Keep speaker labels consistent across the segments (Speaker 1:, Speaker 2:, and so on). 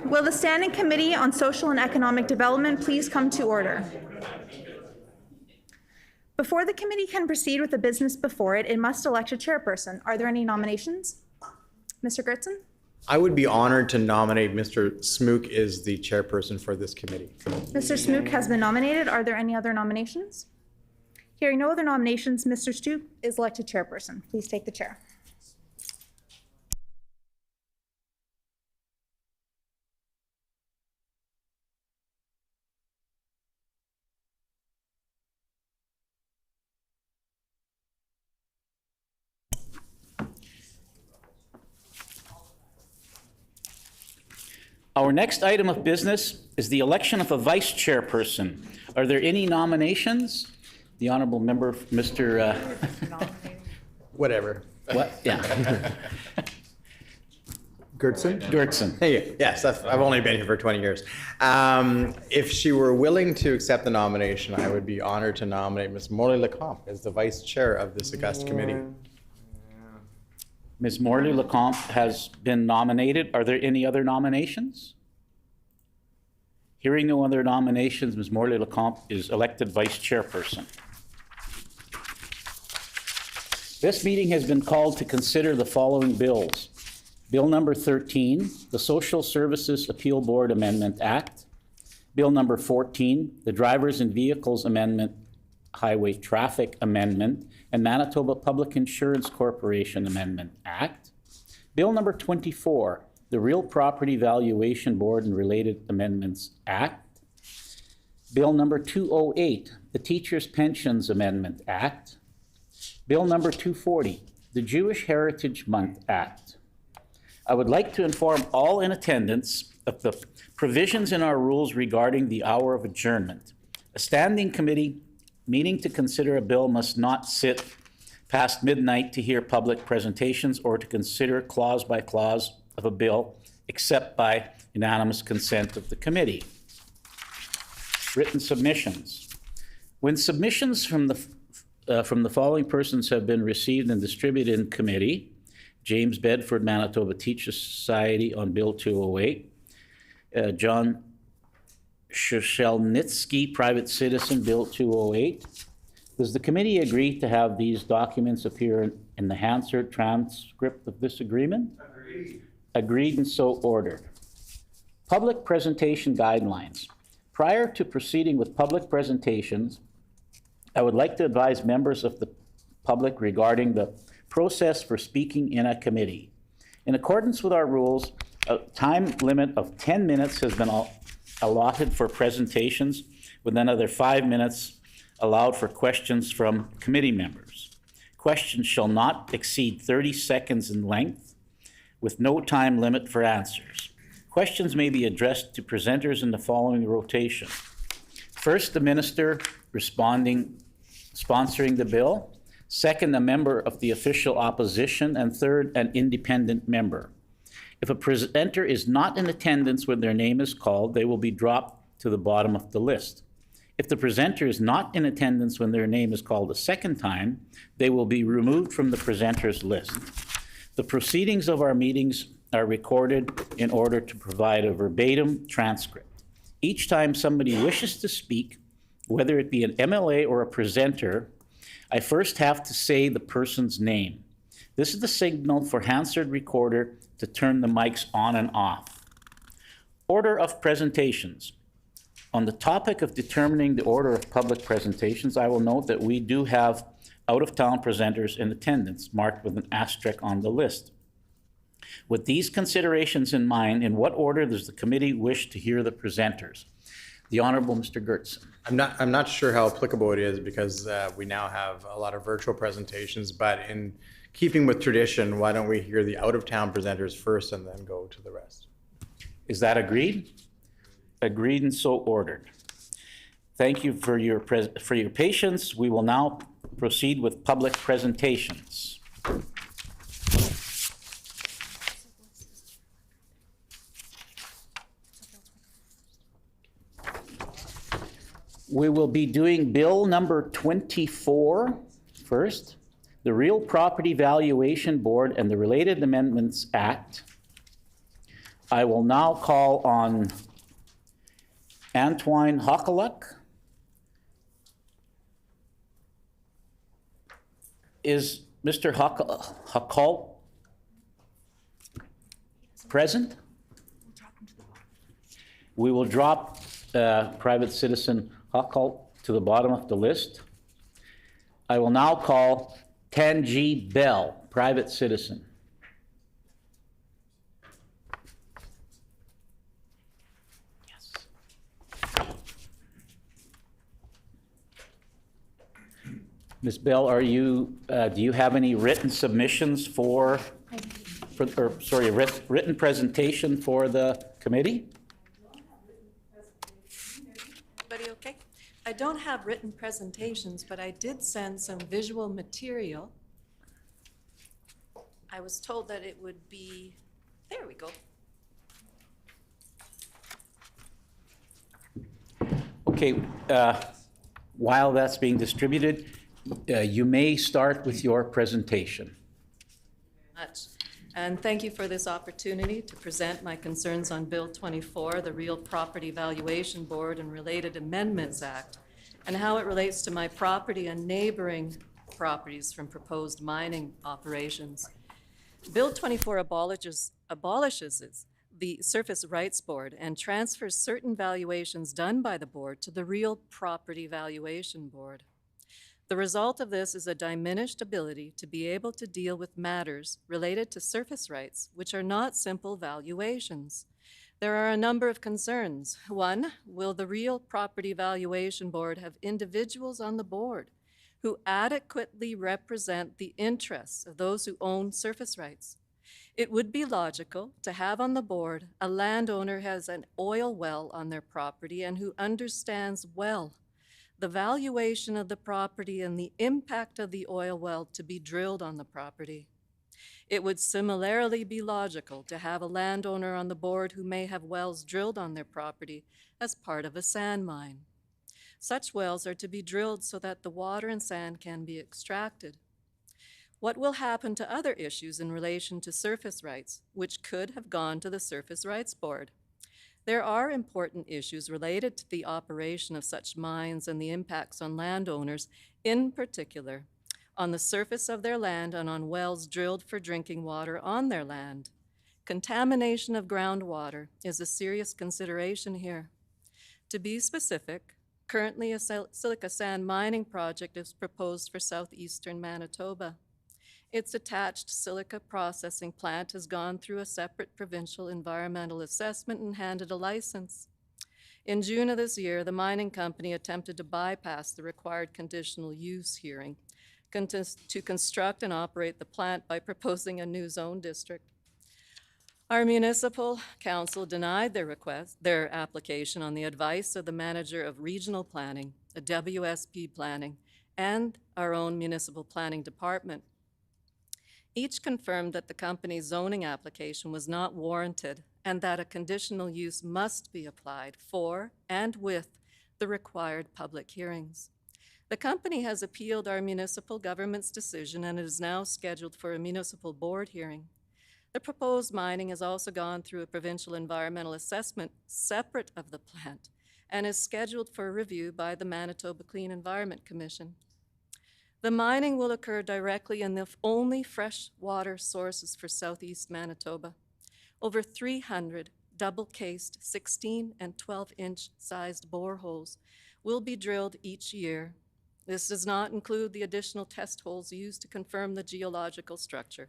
Speaker 1: Will the Standing Committee on Social and Economic Development please come to order? Before the committee can proceed with the business before it, it must elect a chairperson. Are there any nominations? Mr. Gertson?
Speaker 2: I would be honored to nominate Mr. Smook as the chairperson for this committee.
Speaker 1: Mr. Smook has been nominated. Are there any other nominations? Hearing no other nominations, Mr. Smook is elected chairperson. Please take the chair.
Speaker 3: Our next item of business is the election of a vice chairperson. Are there any nominations? The honourable member, Mr.
Speaker 2: Whatever.
Speaker 3: What? Yeah.
Speaker 2: Gertson?
Speaker 3: Gertson.
Speaker 2: Hey, yes, I've only been here for 20 years. If she were willing to accept the nomination, I would be honored to nominate Ms. Morley-Lecomte as the vice chair of this august committee.
Speaker 3: Ms. Morley-Lecomte has been nominated. Are there any other nominations? Hearing no other nominations, Ms. Morley-Lecomte is elected vice chairperson. This meeting has been called to consider the following bills. Bill number 13, the Social Services Appeal Board Amendment Act. Bill number 14, the Drivers and Vehicles Amendment, Highway Traffic Amendment, and Manitoba Public Insurance Corporation Amendment Act. Bill number 24, the Real Property Valuation Board and Related Amendments Act. Bill number 208, the Teachers' Pensions Amendment Act. Bill number 240, the Jewish Heritage Month Act. I would like to inform all in attendance of the provisions in our rules regarding the hour of adjournment. A standing committee meeting to consider a bill must not sit past midnight to hear public presentations or to consider clause by clause of a bill except by unanimous consent of the committee. Written submissions. When submissions from the following persons have been received and distributed in committee: James Bedford, Manitoba Teachers Society on Bill 208, John Shushelnitsky, private citizen, Bill 208. Does the committee agree to have these documents appear in the Hansard transcript of this agreement? Agreed. Agreed and so ordered. Public presentation guidelines. Prior to proceeding with public presentations, I would like to advise members of the public regarding the process for speaking in a committee. In accordance with our rules, a time limit of 10 minutes has been allotted for presentations, with another 5 minutes allowed for questions from committee members. Questions shall not exceed 30 seconds in length, with no time limit for answers. Questions may be addressed to presenters in the following rotation. First, the minister sponsoring the bill. Second, a member of the official opposition. And third, an independent member. If a presenter is not in attendance when their name is called, they will be dropped to the bottom of the list. If the presenter is not in attendance when their name is called a second time, they will be removed from the presenter's list. The proceedings of our meetings are recorded in order to provide a verbatim transcript. Each time somebody wishes to speak, whether it be an MLA or a presenter, I first have to say the person's name. This is the signal for Hansard Recorder to turn the mics on and off. Order of presentations. On the topic of determining the order of public presentations, I will note that we do have out-of-town presenters in attendance, marked with an asterisk on the list. With these considerations in mind, in what order does the committee wish to hear the presenters? The Honourable Mr. Gertson.
Speaker 2: I'm not sure how applicable it is because we now have a lot of virtual presentations, but in keeping with tradition, why don't we hear the out-of-town presenters first and then go to the rest?
Speaker 3: Is that agreed? Agreed and so ordered. Thank you for your patience. We will now proceed with public presentations. We will be doing bill number 24 first, the Real Property Valuation Board and the Related Amendments Act. I will now call on Antoine Hokaluk. Is Mr. Hakal present? We will drop private citizen Hakal to the bottom of the list. I will now call Tanji Bell, private citizen. Yes. Ms. Bell, are you, do you have any written submissions written presentation for the committee?
Speaker 4: Everybody okay? I don't have written presentations, but I did send some visual material. I was told that it would be, there we go.
Speaker 3: Okay, while that's being distributed, you may start with your presentation.
Speaker 4: Much. And thank you for this opportunity to present my concerns on Bill 24, the Real Property Valuation Board and Related Amendments Act, and how it relates to my property and neighboring properties from proposed mining operations. Bill 24 abolishes the Surface Rights Board and transfers certain valuations done by the board to the Real Property Valuation Board. The result of this is a diminished ability to be able to deal with matters related to surface rights, which are not simple valuations. There are a number of concerns. One, will the Real Property Valuation Board have individuals on the board who adequately represent the interests of those who own surface rights? It would be logical to have on the board a landowner who has an oil well on their property and who understands well the valuation of the property and the impact of the oil well to be drilled on the property. It would similarly be logical to have a landowner on the board who may have wells drilled on their property as part of a sand mine. Such wells are to be drilled so that the water and sand can be extracted. What will happen to other issues in relation to surface rights, which could have gone to the Surface Rights Board? There are important issues related to the operation of such mines and the impacts on landowners, in particular, on the surface of their land and on wells drilled for drinking water on their land. Contamination of groundwater is a serious consideration here. To be specific, currently a silica sand mining project is proposed for southeastern Manitoba. Its attached silica processing plant has gone through a separate provincial environmental assessment and handed a license. In June of this year, the mining company attempted to bypass the required conditional use hearing to construct and operate the plant by proposing a new zone district. Our municipal council denied their application on the advice of the manager of regional planning, a WSP planning, and our own municipal planning department. Each confirmed that the company's zoning application was not warranted and that a conditional use must be applied for and with the required public hearings. The company has appealed our municipal government's decision and it is now scheduled for a municipal board hearing. The proposed mining has also gone through a provincial environmental assessment separate of the plant and is scheduled for review by the Manitoba Clean Environment Commission. The mining will occur directly in the only fresh water sources for southeast Manitoba. Over 300 double-cased 16 and 12-inch sized boreholes will be drilled each year. This does not include the additional test holes used to confirm the geological structure.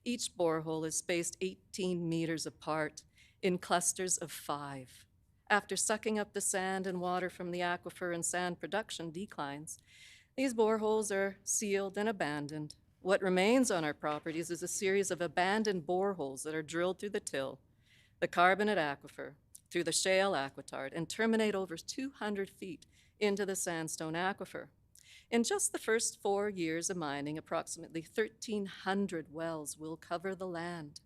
Speaker 4: Each borehole is spaced 18 meters apart in clusters of 5. After sucking up the sand and water from the aquifer and sand production declines, these boreholes are sealed and abandoned. What remains on our properties is a series of abandoned boreholes that are drilled through the till, the carbonate aquifer, through the shale aquitard, and terminate over 200 feet into the sandstone aquifer. In just the first 4 years of mining, approximately 1,300 wells will cover the land.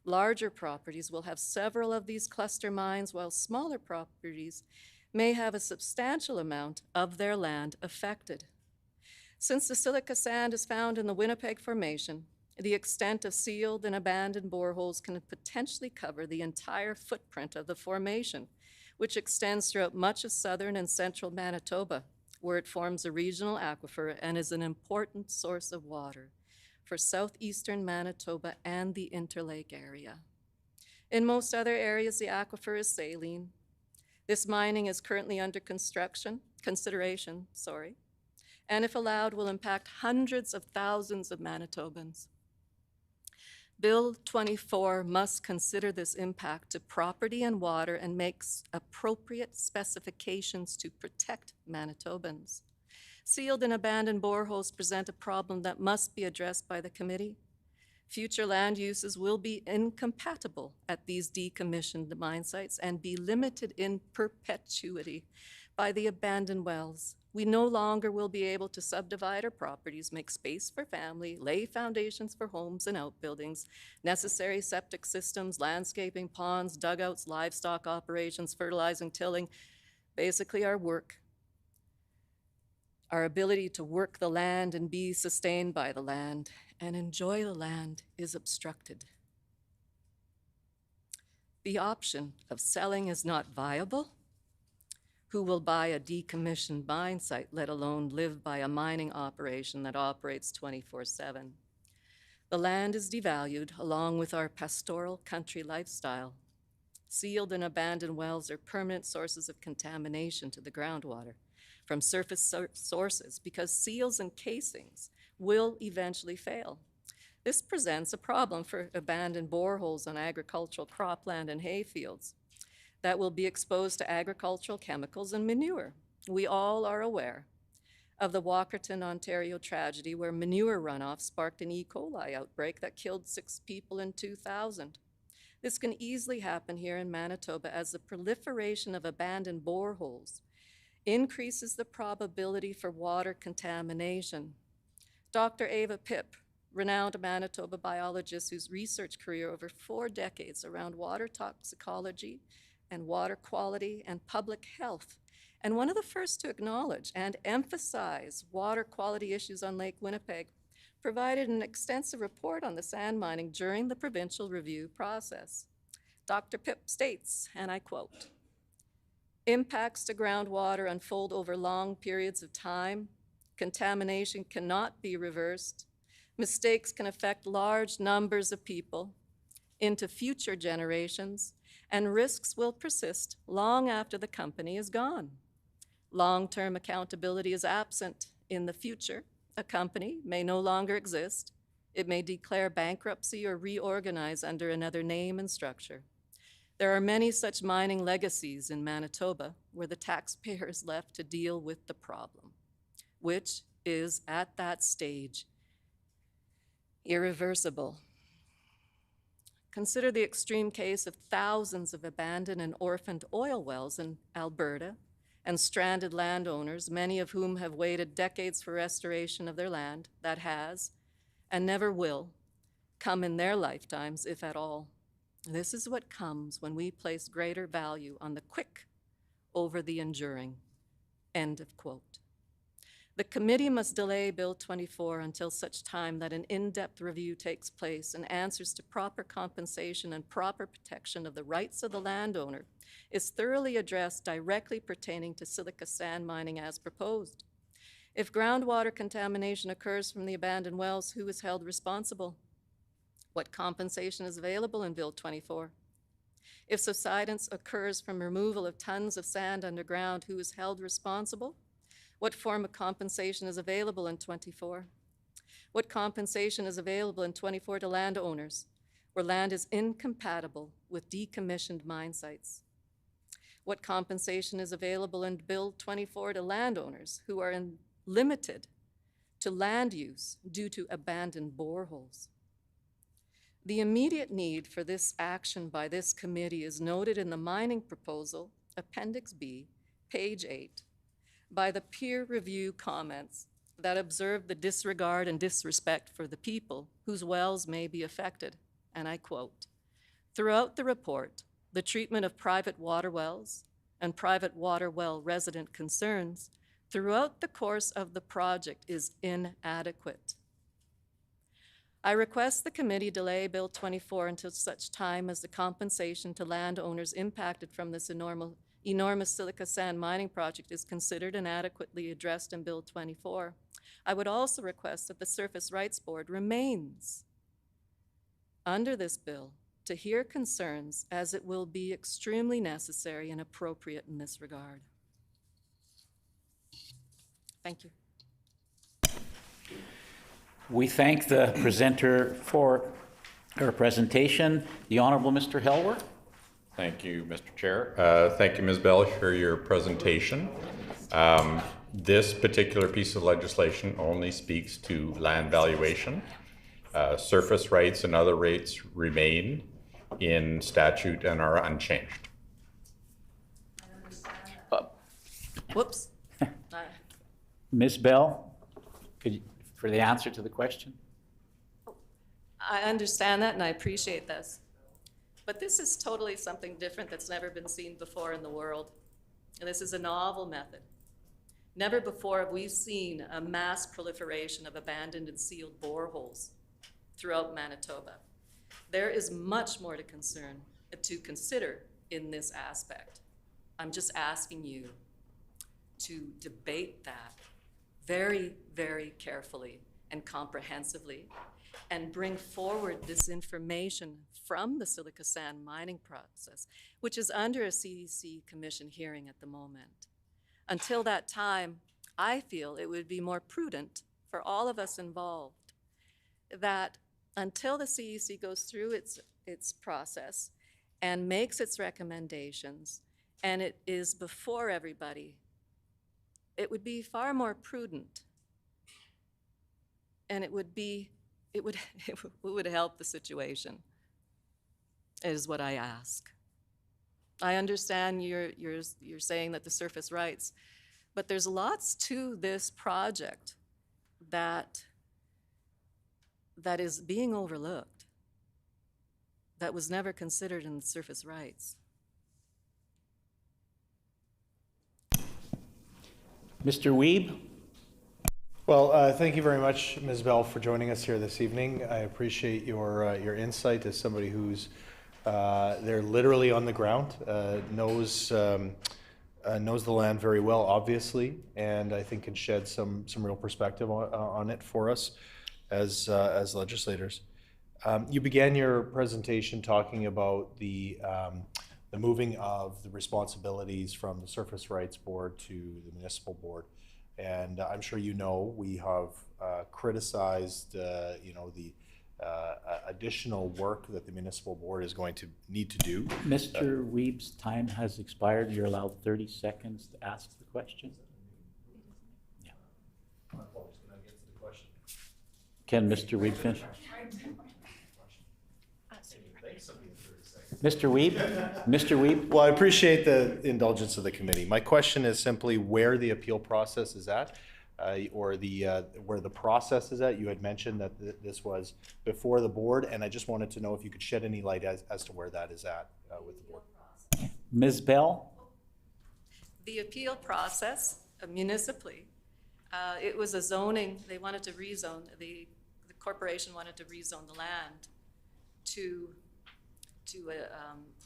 Speaker 4: Larger properties will have several of these cluster mines, while smaller properties may have a substantial amount of their land affected. Since the silica sand is found in the Winnipeg Formation, The extent of sealed and abandoned boreholes can potentially cover the entire footprint of the formation, which extends throughout much of southern and central Manitoba, where it forms a regional aquifer and is an important source of water for southeastern Manitoba and the Interlake area. In most other areas, the aquifer is saline. This mining is currently under consideration, and if allowed, will impact hundreds of thousands of Manitobans. Bill 24 must consider this impact to property and water and makes appropriate specifications to protect Manitobans. Sealed and abandoned boreholes present a problem that must be addressed by the committee. Future land uses will be incompatible at these decommissioned mine sites and be limited in perpetuity by the abandoned wells. We no longer will be able to subdivide our properties, make space for family, lay foundations for homes and outbuildings, necessary septic systems, landscaping, ponds, dugouts, livestock operations, fertilizing, tilling, basically our work. Our ability to work the land and be sustained by the land and enjoy the land is obstructed. The option of selling is not viable. Who will buy a decommissioned mine site, let alone live by a mining operation that operates 24/7? The land is devalued along with our pastoral country lifestyle. Sealed and abandoned wells are permanent sources of contamination to the groundwater from surface sources because seals and casings will eventually fail. This presents a problem for abandoned boreholes on agricultural cropland and hayfields that will be exposed to agricultural chemicals and manure. We all are aware of the Walkerton, Ontario tragedy where manure runoff sparked an E. coli outbreak that killed 6 people in 2000. This can easily happen here in Manitoba as the proliferation of abandoned boreholes increases the probability for water contamination. Dr. Ava Pipp, renowned Manitoba biologist whose research career over 4 decades around water toxicology and water quality and public health, and one of the first to acknowledge and emphasize water quality issues on Lake Winnipeg, provided an extensive report on the sand mining during the provincial review process. Dr. Pipp states, and I quote, "Impacts to groundwater unfold over long periods of time. Contamination cannot be reversed. Mistakes can affect large numbers of people into future generations, and risks will persist long after the company is gone. Long-term accountability is absent. In the future, a company may no longer exist. It may declare bankruptcy or reorganize under another name and structure. There are many such mining legacies in Manitoba where the taxpayer is left to deal with the problem, which is at that stage irreversible. Consider the extreme case of thousands of abandoned and orphaned oil wells in Alberta and stranded landowners, many of whom have waited decades for restoration of their land that has, and never will, come in their lifetimes, if at all. This is what comes when we place greater value on the quick over the enduring." End of quote. The committee must delay Bill 24 until such time that an in-depth review takes place and answers to proper compensation and proper protection of the rights of the landowner is thoroughly addressed directly pertaining to silica sand mining as proposed. If groundwater contamination occurs from the abandoned wells, who is held responsible? What compensation is available in Bill 24? If subsidence occurs from removal of tons of sand underground, who is held responsible? What form of compensation is available in 24? What compensation is available in 24 to landowners where land is incompatible with decommissioned mine sites? What compensation is available in Bill 24 to landowners who are limited to land use due to abandoned boreholes? The immediate need for this action by this committee is noted in the mining proposal, Appendix B, page 8, by the peer review comments that observe the disregard and disrespect for the people whose wells may be affected. And I quote, "Throughout the report, the treatment of private water wells and private water well resident concerns throughout the course of the project is inadequate. I request the committee delay Bill 24 until such time as the compensation to landowners impacted from this enormous silica sand mining project is considered and adequately addressed in Bill 24. I would also request that the Surface Rights Board remains under this bill to hear concerns, as it will be extremely necessary and appropriate in this regard. Thank you.
Speaker 3: We thank the presenter for her presentation. The Honorable Mr. Helwer.
Speaker 5: Thank you, Mr. Chair. Thank you, Ms. Bell, for your presentation. This particular piece of legislation only speaks to land valuation. Surface rights and other rates remain in statute and are unchanged.
Speaker 4: Whoops.
Speaker 3: Ms. Bell, for the answer to the question?
Speaker 4: I understand that and I appreciate this. But this is totally something different that's never been seen before in the world. And this is a novel method. Never before have we seen a mass proliferation of abandoned and sealed boreholes throughout Manitoba. There is much more to consider in this aspect. I'm just asking you to debate that very, very carefully and comprehensively, and bring forward this information from the silica sand mining process, which is under a CEC commission hearing at the moment. Until that time, I feel it would be more prudent for all of us involved that until the CEC goes through its process and makes its recommendations, and it is before everybody, it would be far more prudent, and it would help the situation, is what I ask. I understand you're saying that the surface rights, but there's lots to this project that is being overlooked, that was never considered in the surface rights.
Speaker 3: Mr. Wiebe?
Speaker 6: Well, thank you very much, Ms. Bell, for joining us here this evening. I appreciate your insight as somebody who's there literally on the ground, knows the land very well, obviously, and I think can shed some real perspective on it for us as legislators. You began your presentation talking about the moving of the responsibilities from the Surface Rights Board to the Municipal Board. And I'm sure you know we have criticized the additional work that the Municipal Board is going to need to do.
Speaker 3: Mr. Wiebe's time has expired. You're allowed 30 seconds to ask the question. Yeah. Can Mr. Wiebe finish? Mr. Wiebe? Mr. Wiebe?
Speaker 6: Well, I appreciate the indulgence of the committee. My question is simply where the appeal process is at, or where the process is at. You had mentioned that this was before the board, and I just wanted to know if you could shed any light as to where that is at with the board.
Speaker 3: Ms. Bell?
Speaker 4: The appeal process municipally, it was a zoning, they wanted to rezone, the corporation wanted to rezone the land to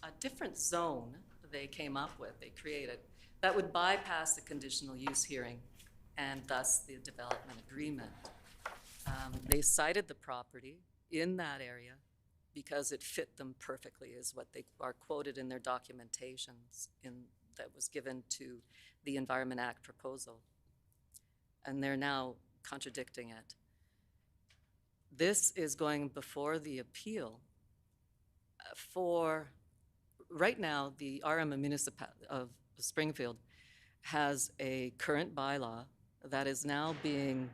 Speaker 4: a different zone they came up with, they created, that would bypass the conditional use hearing and thus the development agreement. They cited the property in that area because it fit them perfectly, is what they are quoted in their documentations that was given to the Environment Act proposal. And they're now contradicting it. This is going before the appeal. For right now, the RM of Springfield has a current bylaw that is now being,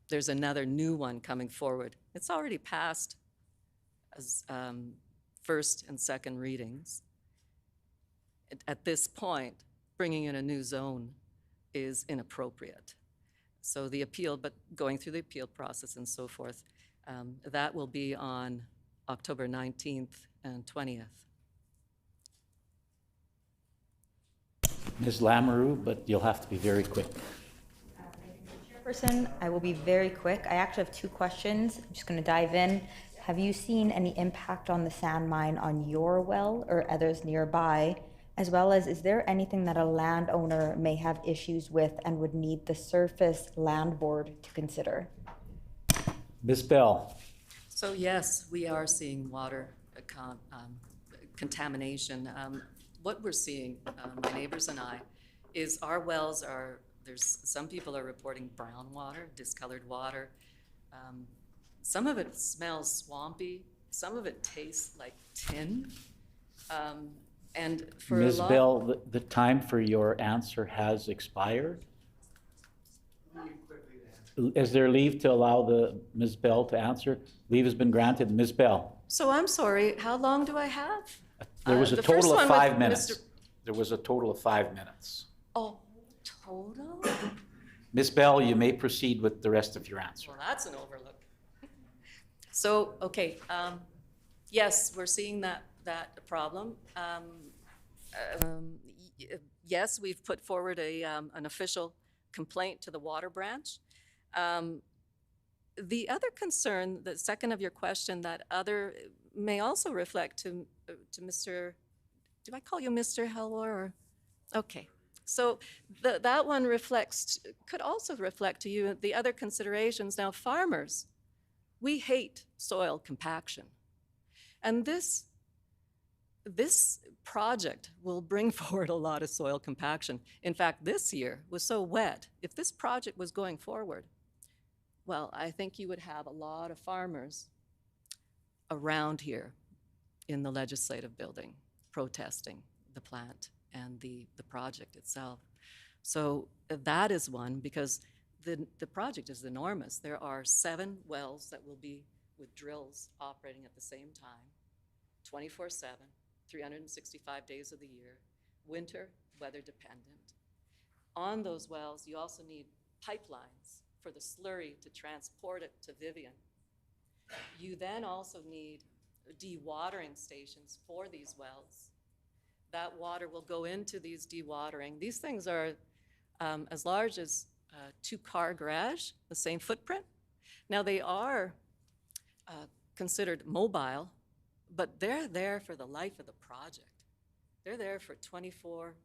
Speaker 4: there's another new one coming forward. It's already passed as first and second readings. At this point, bringing in a new zone is inappropriate. So the appeal, but going through the appeal process and so forth, that will be on October 19th and 20th.
Speaker 3: Ms. Lamoureux, but you'll have to be very quick.
Speaker 7: Chairperson, I will be very quick. I actually have 2 questions. I'm just going to dive in. Have you seen any impact on the sand mine on your well or others nearby? As well as, is there anything that a landowner may have issues with and would need the Surface Land Board to consider?
Speaker 3: Ms. Bell?
Speaker 4: So yes, we are seeing water contamination. What we're seeing, my neighbors and I, is our wells are, some people are reporting brown water, discolored water. Some of it smells swampy, some of it tastes like tin. And for
Speaker 3: Ms.
Speaker 4: a lot.
Speaker 3: Bell, the time for your answer has expired. Is there leave to allow Ms. Bell to answer? Leave has been granted. Ms. Bell?
Speaker 4: So I'm sorry, how long do I have?
Speaker 3: There was a
Speaker 4: The first
Speaker 3: total of
Speaker 4: one with
Speaker 3: 5 minutes.
Speaker 4: Mr.
Speaker 3: There was a total of 5 minutes.
Speaker 4: Oh, total?
Speaker 3: Ms. Bell, you may proceed with the rest of your answer.
Speaker 4: Well, that's an overlook. So, okay, yes, we're seeing that problem. Yes, we've put forward an official complaint to the water branch. The other concern, the second of your question, that other may also reflect to Mr. Do I call you Mr. Helwar? Or? Okay. So that one could also reflect to you the other considerations. Now, farmers, we hate soil compaction. And this project will bring forward a lot of soil compaction. In fact, this year was so wet. If this project was going forward, well, I think you would have a lot of farmers around here in the legislative building protesting the plant and the project itself. So that is one, because the project is enormous. There are 7 wells that will be with drills operating at the same time, 24/7, 365 days of the year, winter, weather dependent. On those wells, you also need pipelines for the slurry to transport it to Vivian. You then also need dewatering stations for these wells. That water will go into these dewatering. These things are as large as a 2-car garage, the same footprint. Now, they are considered mobile, but they're there for the life of the project. They're there for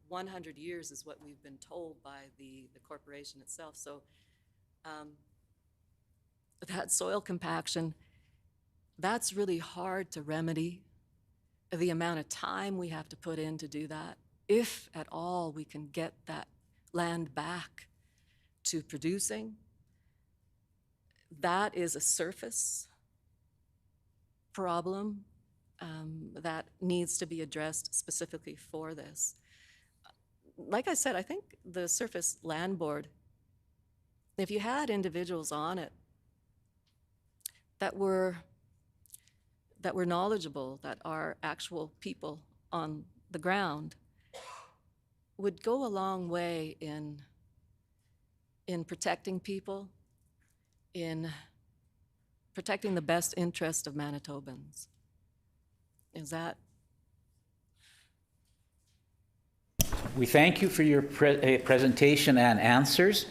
Speaker 4: 100 years is what we've been told by the corporation itself. So that soil compaction, that's really hard to remedy. The amount of time we have to put in to do that, if at all we can get that land back to producing, that is a surface problem that needs to be addressed specifically for this. Like I said, I think the Surface Land Board, if you had individuals on it that were knowledgeable, that are actual people on the ground, would go a long way in protecting people, in protecting the best interest of Manitobans. Is that?
Speaker 3: We thank you for your presentation and answers.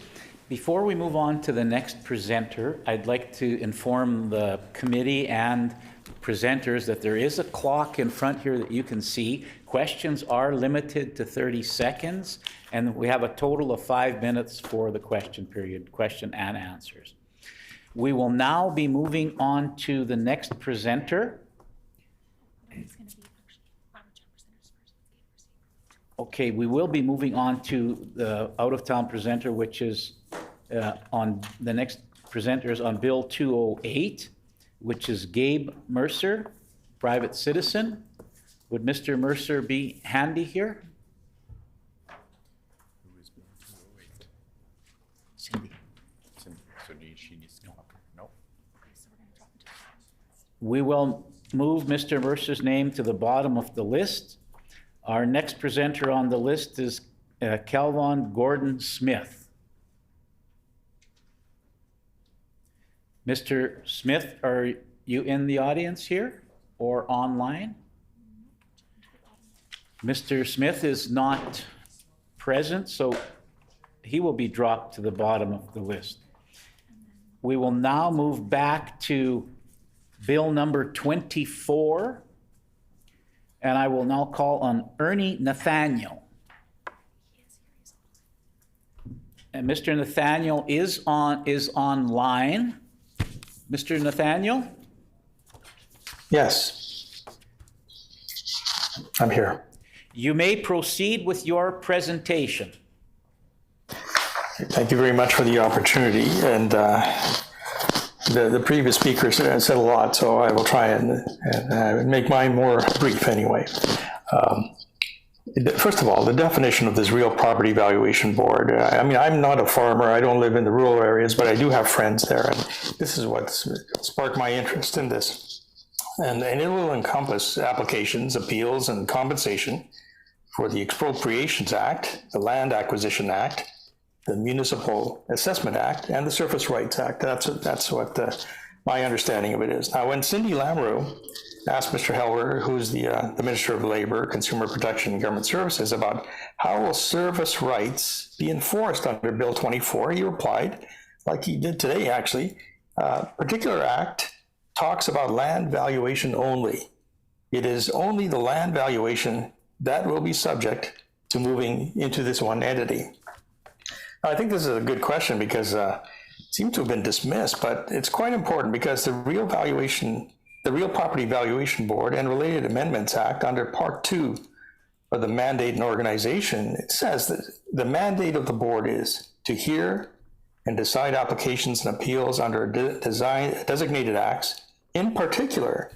Speaker 3: Before we move on to the next presenter, I'd like to inform the committee and presenters that there is a clock in front here that you can see. Questions are limited to 30 seconds, and we have a total of 5 minutes for the question period, question and answers. We will now be moving on to the next presenter. Okay, we will be moving on to the out-of-town presenter, which is on the next presenter is on Bill 208, which is Gabe Mercer, private citizen. Would Mr. Mercer be handy here?
Speaker 5: Who is Bill 208? Cindy. So she needs to come up? No.
Speaker 3: We will move Mr. Mercer's name to the bottom of the list. Our next presenter on the list is Calvin Gordon Smith. Mr. Smith, are you in the audience here or online? Mr. Smith is not present, so he will be dropped to the bottom of the list. We will now move back to Bill number 24. And I will now call on Ernie Nathaniel. And Mr. Nathaniel is online. Mr. Nathaniel?
Speaker 8: Yes, I'm here.
Speaker 3: You may proceed with your presentation.
Speaker 8: Thank you very much for the opportunity. And the previous speaker said a lot, so I will try and make mine more brief anyway. First of all, the definition of this real property valuation board. I mean, I'm not a farmer. I don't live in the rural areas, but I do have friends there. And this is what sparked my interest in this. And it will encompass applications, appeals, and compensation for the Expropriations Act, the Land Acquisition Act, the Municipal Assessment Act, and the Surface Rights Act. That's what my understanding of it is. Now, when Cindy Lamoureux asked Mr. Helwer, who's the Minister of Labor, Consumer Protection and Government Services, about how will service rights be enforced under Bill 24, he replied, like he did today actually, particular act talks about land valuation only. It is only the land valuation that will be subject to moving into this one entity. Now, I think this is a good question because it seems to have been dismissed, but it's quite important because the Real Property Valuation Board and Related Amendments Act under Part 2 of the Mandate and Organization, it says that the mandate of the board is to hear and decide applications and appeals under designated acts, in particular,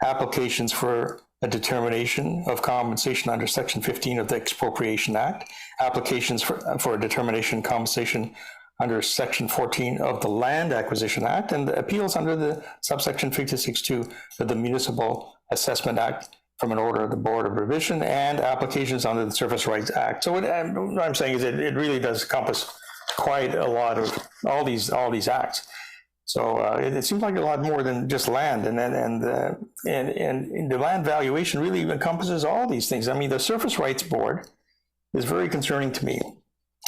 Speaker 8: applications for a determination of compensation under Section 15 of the Expropriation Act, applications for a determination of compensation under Section 14 of the Land Acquisition Act, and appeals under the subsection 56.2 of the Municipal Assessment Act from an order of the Board of Revision, and applications under the Surface Rights Act. So what I'm saying is it really does encompass quite a lot of all these acts. So it seems like a lot more than just land, and the land valuation really encompasses all these things. I mean, the Surface Rights Board is very concerning to me.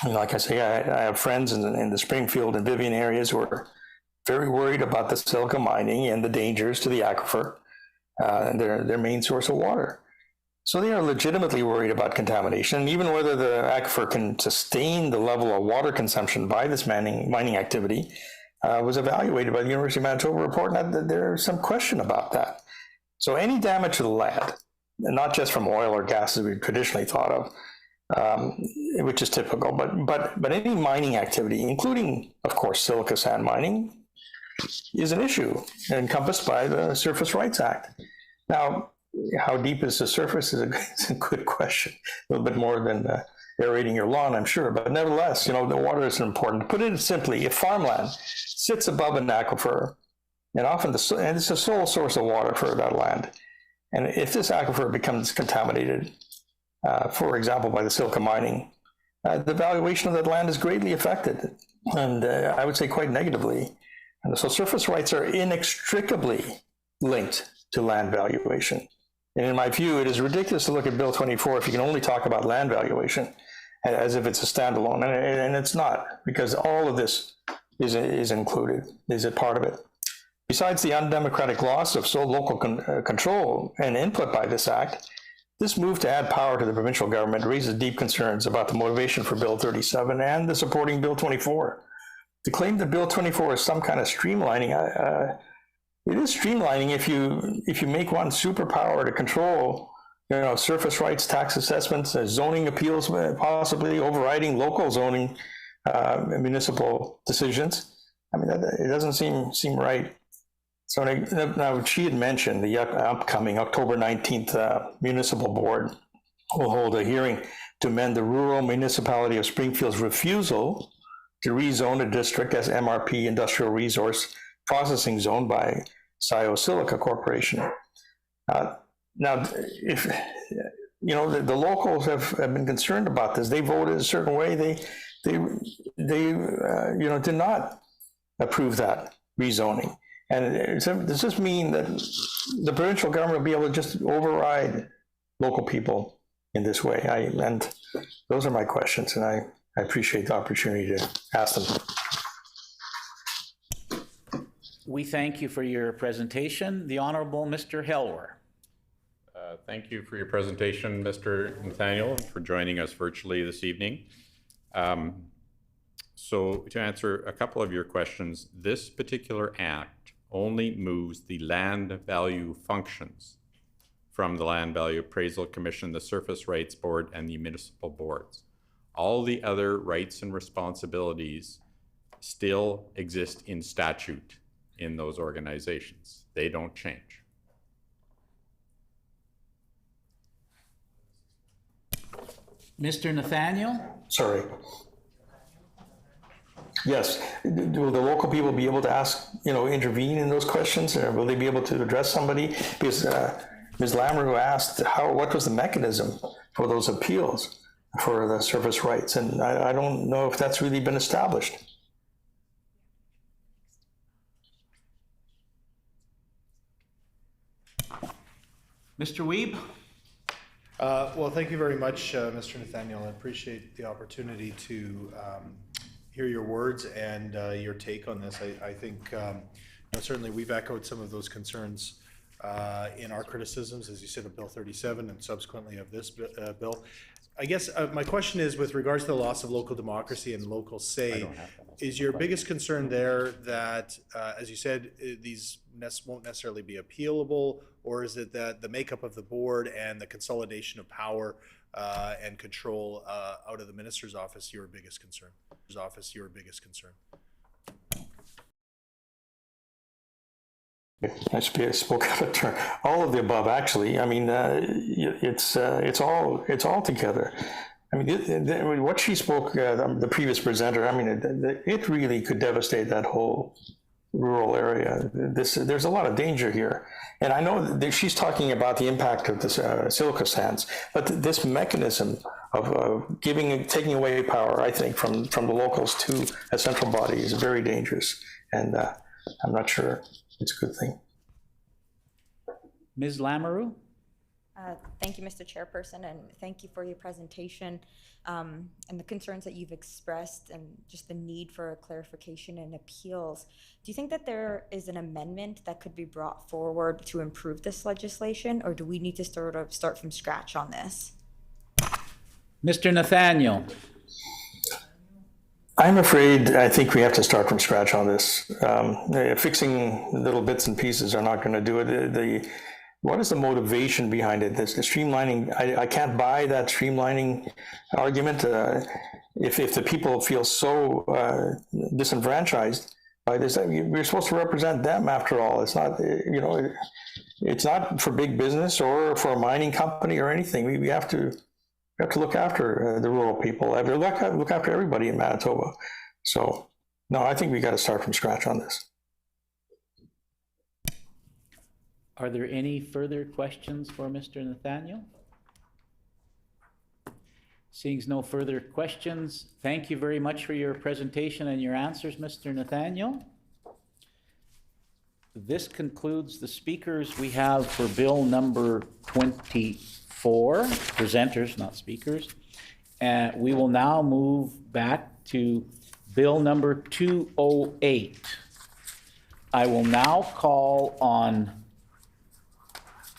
Speaker 8: And like I say, I have friends in the Springfield and Vivian areas who are very worried about the silica mining and the dangers to the aquifer, and their main source of water. So they are legitimately worried about contamination, and even whether the aquifer can sustain the level of water consumption by this mining activity was evaluated by the University of Manitoba report, and there's some question about that. So any damage to the land, and not just from oil or gas as we've traditionally thought of, which is typical, but any mining activity, including, of course, silica sand mining, is an issue encompassed by the Surface Rights Act. Now, how deep is the surface is a good question. A little bit more than aerating your lawn, I'm sure, but nevertheless, the water is important. To put it simply, if farmland sits above an aquifer, and often and it's the sole source of water for that land, and if this aquifer becomes contaminated, for example, by the silica mining, the valuation of that land is greatly affected, and I would say quite negatively. And so surface rights are inextricably linked to land valuation. And in my view, it is ridiculous to look at Bill 24 if you can only talk about land valuation as if it's a standalone, and it's not, because all of this is included, is a part of it. Besides the undemocratic loss of local control and input by this act, this move to add power to the provincial government raises deep concerns about the motivation for Bill 37 and the supporting Bill 24. To claim that Bill 24 is some kind of streamlining, it is streamlining if you make one superpower to control, surface rights, tax assessments, zoning appeals, possibly overriding local zoning, municipal decisions. I mean, it doesn't seem right. So now she had mentioned the upcoming October 19th municipal board will hold a hearing to amend the rural municipality of Springfield's refusal to rezone a district as MRP Industrial Resource Processing Zone by Silica Corporation. Now, if the locals have been concerned about this, they voted a certain way. They did not approve that rezoning. And does this mean that the provincial government will be able to just override local people in this way? And those are my questions, and I appreciate the opportunity to ask them.
Speaker 3: We thank you for your presentation. The Honorable Mr. Helwer.
Speaker 5: Thank you for your presentation, Mr. Nathaniel, for joining us virtually this evening. So to answer a couple of your questions, this particular act only moves the land value functions from the Land Value Appraisal Commission, the Surface Rights Board, and the municipal boards. All the other rights and responsibilities still exist in statute in those organizations. They don't change.
Speaker 3: Mr. Nathaniel?
Speaker 8: Sorry. Yes, will the local people be able to ask, intervene in those questions? Or will they be able to address somebody? Because Ms. Lamoureux asked what was the mechanism for those appeals for the surface rights? And I don't know if that's really been established.
Speaker 3: Mr. Wiebe?
Speaker 6: Well, thank you very much, Mr. Nathaniel. I appreciate the opportunity to hear your words and your take on this. I think certainly we've echoed some of those concerns in our criticisms, as you said, of Bill 37 and subsequently of this bill. I guess my question is, with regards to the loss of local democracy and local say, is your biggest concern there that, as you said, these won't necessarily be appealable, or is it that the makeup of the board and the consolidation of power and control out of the minister's office your biggest concern?
Speaker 8: I spoke out of turn. All of the above, actually. I mean, it's all together. I mean, what she spoke, the previous presenter. I mean, it really could devastate that whole rural area. There's a lot of danger here, and I know that she's talking about the impact of the silica sands, but this mechanism of taking away power, I think, from the locals to a central body is very dangerous, and I'm not sure it's a good thing.
Speaker 3: Ms. Lamoureux?
Speaker 7: Thank you, Mr. Chairperson, and thank you for your presentation and the concerns that you've expressed and just the need for a clarification and appeals. Do you think that there is an amendment that could be brought forward to improve this legislation, or do we need to start from scratch on this?
Speaker 3: Mr. Nathaniel?
Speaker 8: I'm afraid I think we have to start from scratch on this. Fixing little bits and pieces are not going to do it. What is the motivation behind it? The streamlining, I can't buy that streamlining argument. If the people feel so disenfranchised by this, we're supposed to represent them after all. It's not, it's not for big business or for a mining company or anything. We have to look after the rural people. We have to look after everybody in Manitoba. So, no, I think we got to start from scratch on this.
Speaker 3: Are there any further questions for Mr. Nathaniel? Seeing no further questions, thank you very much for your presentation and your answers, Mr. Nathaniel. This concludes the speakers we have for bill number 24, presenters, not speakers. We will now move back to bill number 208. I will now call on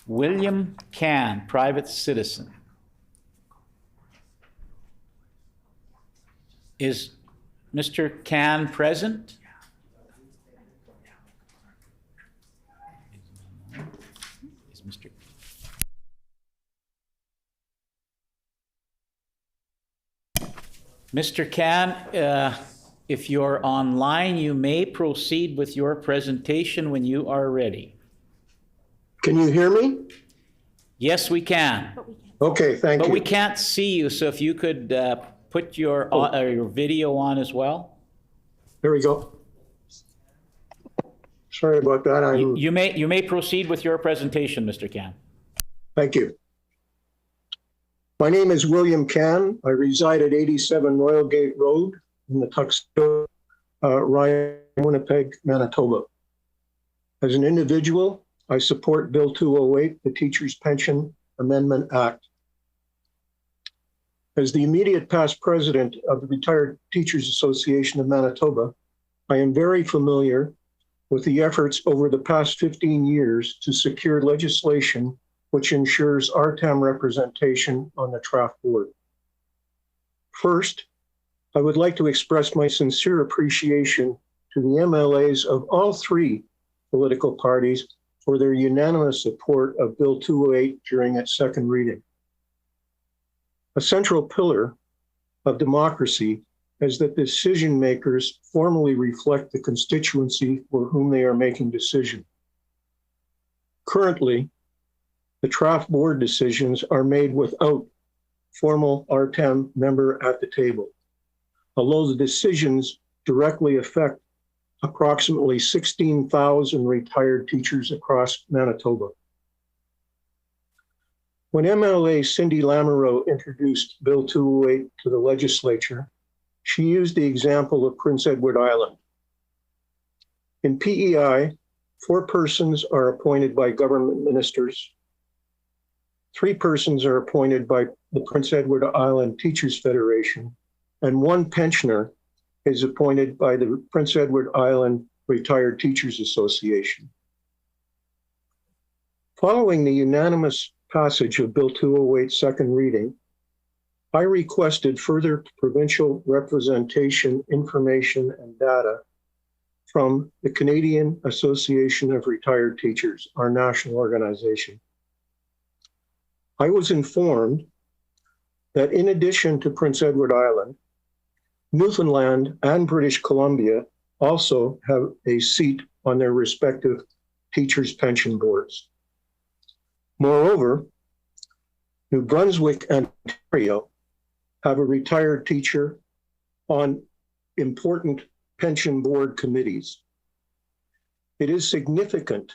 Speaker 3: William Can, private citizen. Is Mr. Can present? Is Mr. Mr. Can, if you're online, you may proceed with your presentation when you are ready.
Speaker 9: Can you hear me?
Speaker 3: Yes, we can.
Speaker 9: Okay, thank you.
Speaker 3: But we can't see you, so if you could put your video on as well.
Speaker 9: There we go. Sorry about that.
Speaker 3: You may proceed with your presentation, Mr. Can.
Speaker 9: Thank you. My name is William Can. I reside at 87 Royal Gate Road in the Tuxedo, Ryan, Winnipeg, Manitoba. As an individual, I support Bill 208, the Teachers' Pension Amendment Act. As the immediate past president of the Retired Teachers Association of Manitoba, I am very familiar with the efforts over the past 15 years to secure legislation which ensures RTAM representation on the draft board. First, I would like to express my sincere appreciation to the MLAs of all three political parties for their unanimous support of Bill 208 during its second reading. A central pillar of democracy is that decision makers formally reflect the constituency for whom they are making decisions. Currently, the draft board decisions are made without formal RTAM member at the table, although the decisions directly affect approximately 16,000 retired teachers across Manitoba. When MLA Cindy Lamoureux introduced Bill 208 to the legislature, she used the example of Prince Edward Island. In PEI, 4 persons are appointed by government ministers, 3 persons are appointed by the Prince Edward Island Teachers Federation, and 1 pensioner is appointed by the Prince Edward Island Retired Teachers Association. Following the unanimous passage of Bill 208's second reading, I requested further provincial representation, information, and data from the Canadian Association of Retired Teachers, our national organization. I was informed that in addition to Prince Edward Island, Newfoundland and British Columbia also have a seat on their respective teachers' pension boards. Moreover, New Brunswick and Ontario have a retired teacher on important pension board committees. It is significant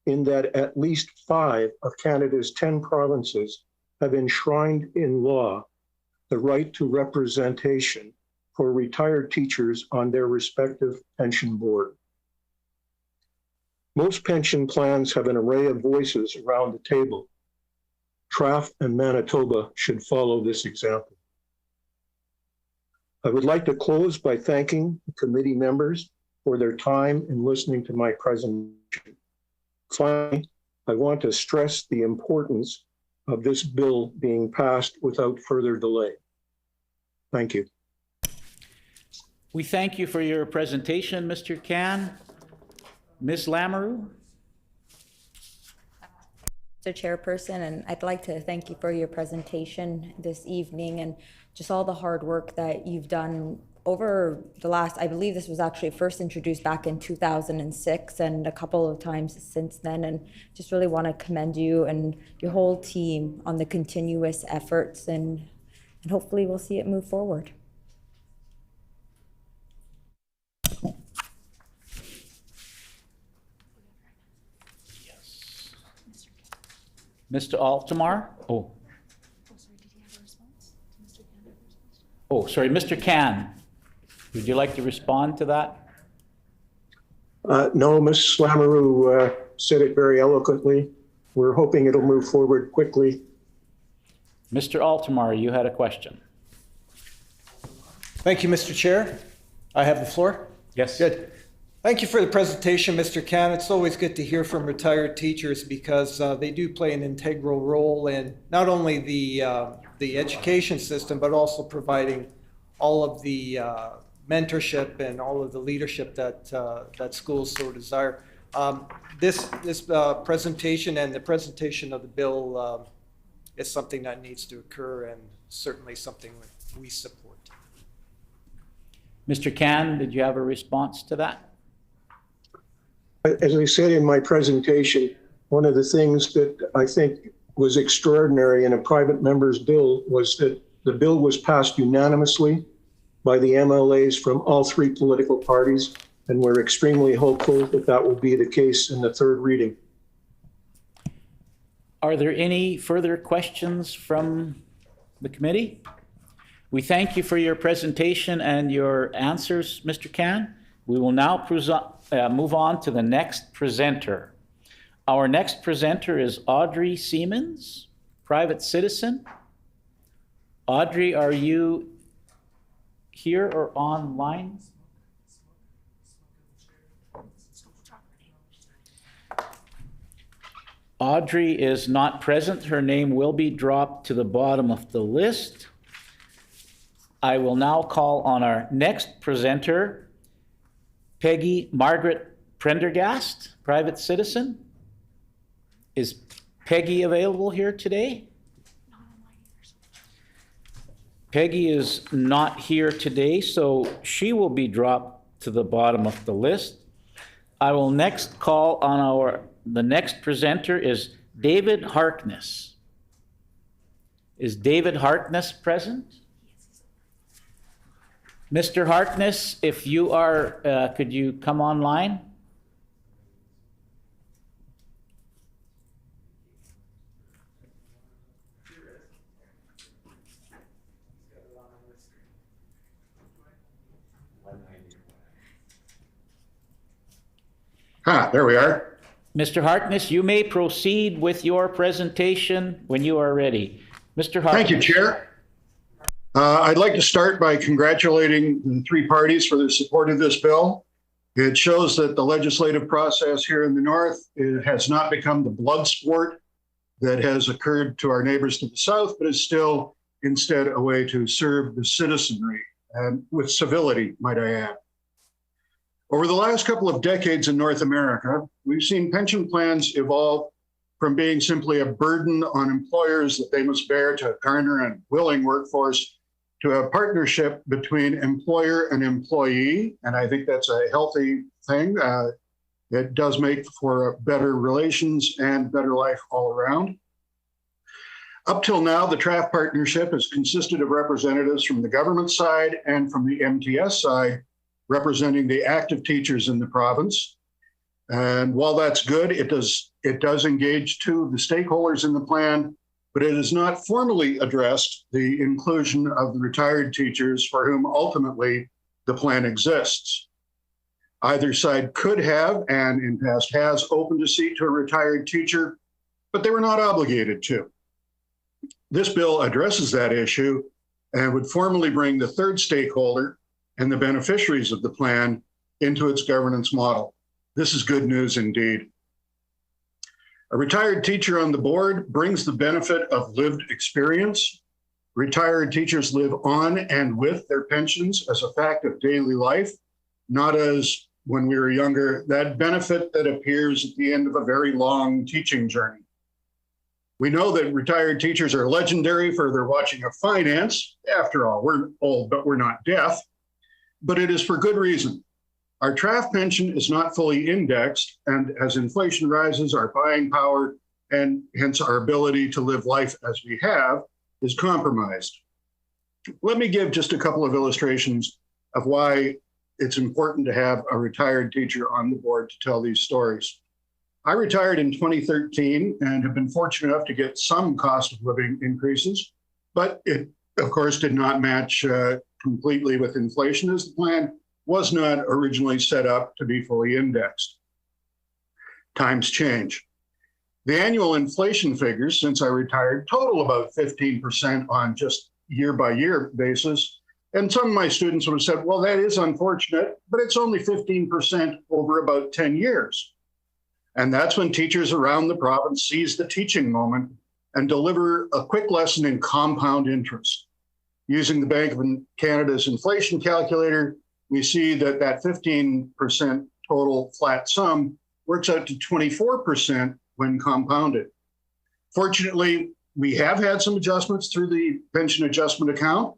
Speaker 9: in that at least 5 of Canada's 10 provinces have enshrined in law the right to representation for retired teachers on their respective pension board. Most pension plans have an array of voices around the table. Draft and Manitoba should follow this example. I would like to close by thanking the committee members for their time in listening to my presentation. Finally, I want to stress the importance of this bill being passed without further delay. Thank you.
Speaker 3: We thank you for your presentation, Mr. Can. Ms. Lamoureux?
Speaker 7: Mr. Chairperson, and I'd like to thank you for your presentation this evening and just all the hard work that you've done over the last, I believe this was actually first introduced back in 2006 and a couple of times since then, and just really want to commend you and your whole team on the continuous efforts, and hopefully we'll see it move forward.
Speaker 3: Mr. Altamar? Oh. Oh, sorry, Mr. Can. Would you like to respond to that?
Speaker 9: No, Ms. Lamoureux said it very eloquently. We're hoping it'll move forward quickly.
Speaker 3: Mr. Altamar, you had a question.
Speaker 10: Thank you, Mr. Chair. I have the floor.
Speaker 3: Yes.
Speaker 10: Good. Thank you for the presentation, Mr. Can. It's always good to hear from retired teachers because they do play an integral role in not only the education system, but also providing all of the mentorship and all of the leadership that that schools so desire. This presentation and the presentation of the bill is something that needs to occur, and certainly something that we support.
Speaker 3: Mr. Can, did you have a response to that?
Speaker 9: As I said in my presentation, one of the things that I think was extraordinary in a private member's bill was that the bill was passed unanimously by the MLAs from all 3 political parties, and we're extremely hopeful that that will be the case in the third reading.
Speaker 3: Are there any further questions from the committee? We thank you for your presentation and your answers, Mr. Can. We will now move on to the next presenter. Our next presenter is Audrey Siemens, private citizen. Audrey, are you here or online? Audrey is not present. Her name will be dropped to the bottom of the list. I will now call on our next presenter, Peggy Margaret Prendergast, private citizen. Is Peggy available here today? Peggy is not here today, so she will be dropped to the bottom of the list. I will next call on the next presenter is David Harkness. Is David Harkness present? Mr. Harkness, if you are, could you come online?
Speaker 11: There we are.
Speaker 3: Mr. Harkness, you may proceed with your presentation when you are ready. Mr. Harkness.
Speaker 11: Thank you, Chair. I'd like to start by congratulating the three parties for their support of this bill. It shows that the legislative process here in the North has not become the blood sport that has occurred to our neighbors to the South, but is still instead a way to serve the citizenry, and with civility, might I add. Over the last couple of decades in North America, we've seen pension plans evolve from being simply a burden on employers that they must bear to garner a willing workforce to a partnership between employer and employee. And I think that's a healthy thing. It does make for better relations and better life all around. Up till now, the TRAF partnership has consisted of representatives from the government side and from the MTS side, representing the active teachers in the province. And while that's good, it does engage two of the stakeholders in the plan, but it has not formally addressed the inclusion of the retired teachers for whom ultimately the plan exists. Either side could have, and in past has, opened a seat to a retired teacher, but they were not obligated to. This bill addresses that issue and would formally bring the third stakeholder and the beneficiaries of the plan into its governance model. This is good news indeed. A retired teacher on the board brings the benefit of lived experience. Retired teachers live on and with their pensions as a fact of daily life, not as when we were younger, that benefit that appears at the end of a very long teaching journey. We know that retired teachers are legendary for their watching of finance. After all, we're old, but we're not deaf. But it is for good reason. Our TRAF pension is not fully indexed, and as inflation rises, our buying power and hence our ability to live life as we have is compromised. Let me give just a couple of illustrations of why it's important to have a retired teacher on the board to tell these stories. I retired in 2013 and have been fortunate enough to get some cost of living increases, but it, of course, did not match completely with inflation, as the plan was not originally set up to be fully indexed. Times change. The annual inflation figures since I retired total about 15% on just year-by-year basis. And some of my students would have said, well, that is unfortunate, but it's only 15% over about 10 years. And that's when teachers around the province seize the teaching moment and deliver a quick lesson in compound interest. Using the Bank of Canada's inflation calculator, we see that that 15% total flat sum works out to 24% when compounded. Fortunately, we have had some adjustments through the pension adjustment account,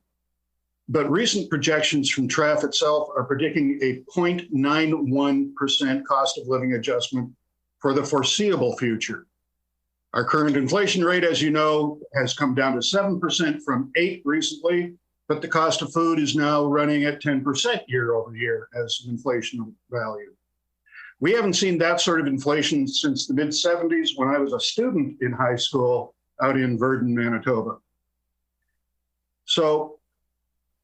Speaker 11: but recent projections from TRAF itself are predicting a 0.91% cost of living adjustment for the foreseeable future. Our current inflation rate, as you know, has come down to 7% from 8% recently, but the cost of food is now running at 10% year over year as an inflation value. We haven't seen that sort of inflation since the mid-70s when I was a student in high school out in Virden, Manitoba. So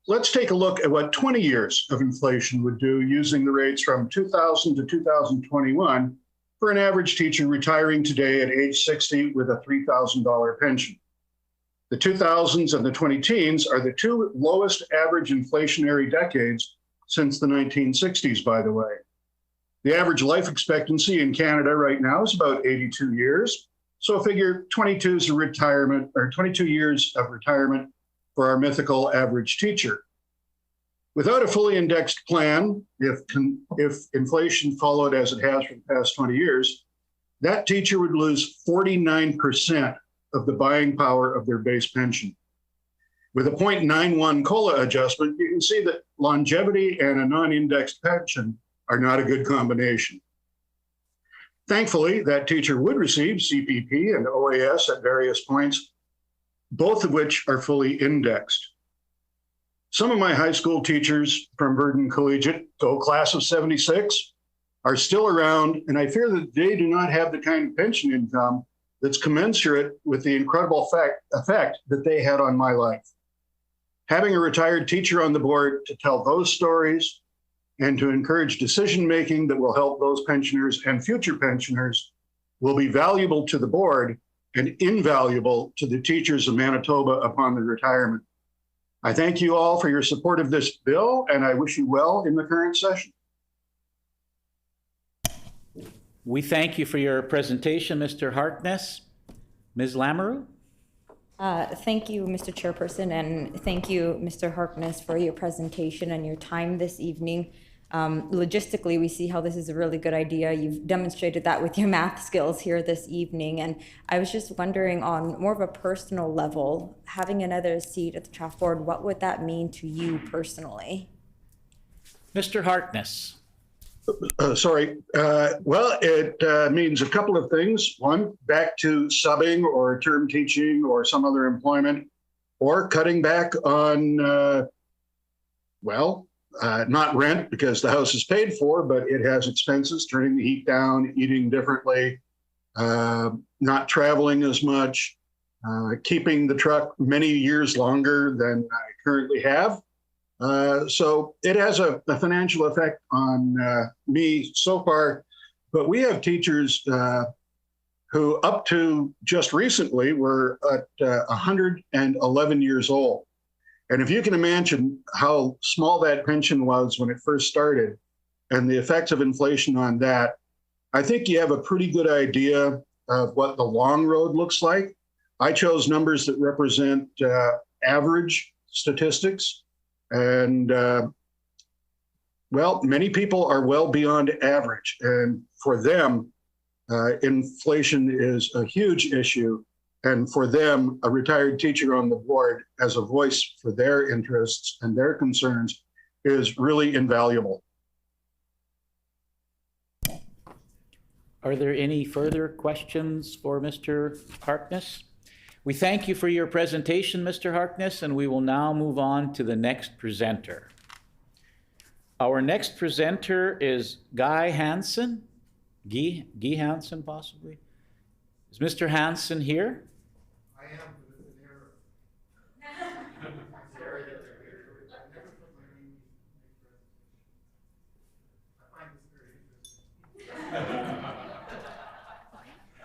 Speaker 11: let's take a look at what 20 years of inflation would do using the rates from 2000 to 2021 for an average teacher retiring today at age 60 with a $3,000 pension. The 2000s and the 20-teens are the two lowest average inflationary decades since the 1960s, by the way. The average life expectancy in Canada right now is about 82 years, So figure 22 is a retirement, or 22 years of retirement for our mythical average teacher. Without a fully indexed plan, if inflation followed as it has for the past 20 years, that teacher would lose 49% of the buying power of their base pension. With a 0.91 COLA adjustment, you can see that longevity and a non-indexed pension are not a good combination. Thankfully, that teacher would receive CPP and OAS at various points, both of which are fully indexed. Some of my high school teachers from Verdon Collegiate, go class of 76, are still around, and I fear that they do not have the kind of pension income that's commensurate with the incredible effect that they had on my life. Having a retired teacher on the board to tell those stories and to encourage decision-making that will help those pensioners and future pensioners will be valuable to the board and invaluable to the teachers of Manitoba upon their retirement. I thank you all for your support of this bill, and I wish you well in the current session.
Speaker 3: We thank you for your presentation, Mr. Harkness. Ms. Lamoureux?
Speaker 7: Thank you, Mr. Chairperson, and thank you, Mr. Harkness, for your presentation and your time this evening. Logistically, we see how this is a really good idea. You've demonstrated that with your math skills here this evening. And I was just wondering, on more of a personal level, having another seat at the draft board, what would that mean to you personally?
Speaker 3: Mr. Harkness?
Speaker 11: Sorry. Well, it means a couple of things. One, back to subbing or term teaching or some other employment, or cutting back on, not rent because the house is paid for, but it has expenses, turning the heat down, eating differently, not traveling as much, keeping the truck many years longer than I currently have. So it has a financial effect on me so far, but we have teachers who up to just recently were at 111 years old. And if you can imagine how small that pension was when it first started and the effects of inflation on that, I think you have a pretty good idea of what the long road looks like. I chose numbers that represent average statistics. And, many people are well beyond average. And for them, inflation is a huge issue. And for them, a retired teacher on the board as a voice for their interests and their concerns is really invaluable.
Speaker 3: Are there any further questions for Mr. Harkness? We thank you for your presentation, Mr. Harkness, and we will now move on to the next presenter. Our next presenter is Guy Hansen. Guy Hansen, possibly? Is Mr. Hansen here?
Speaker 12: I am, but it's an error. I find this very interesting.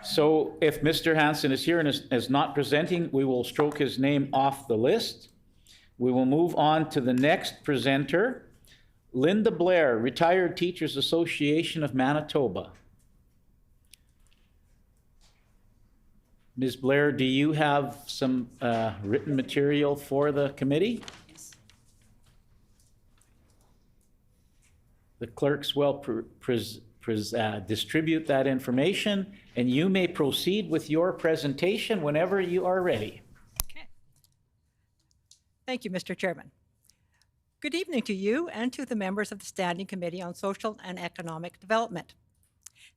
Speaker 3: So if Mr. Hansen is here and is not presenting, we will stroke his name off the list. We will move on to the next presenter, Linda Blair, Retired Teachers Association of Manitoba. Ms. Blair, do you have some written material for the committee?
Speaker 4: Yes.
Speaker 3: The clerks will distribute that information, and you may proceed with your presentation whenever you are ready.
Speaker 13: Okay. Thank you, Mr. Chairman. Good evening to you and to the members of the Standing Committee on Social and Economic Development.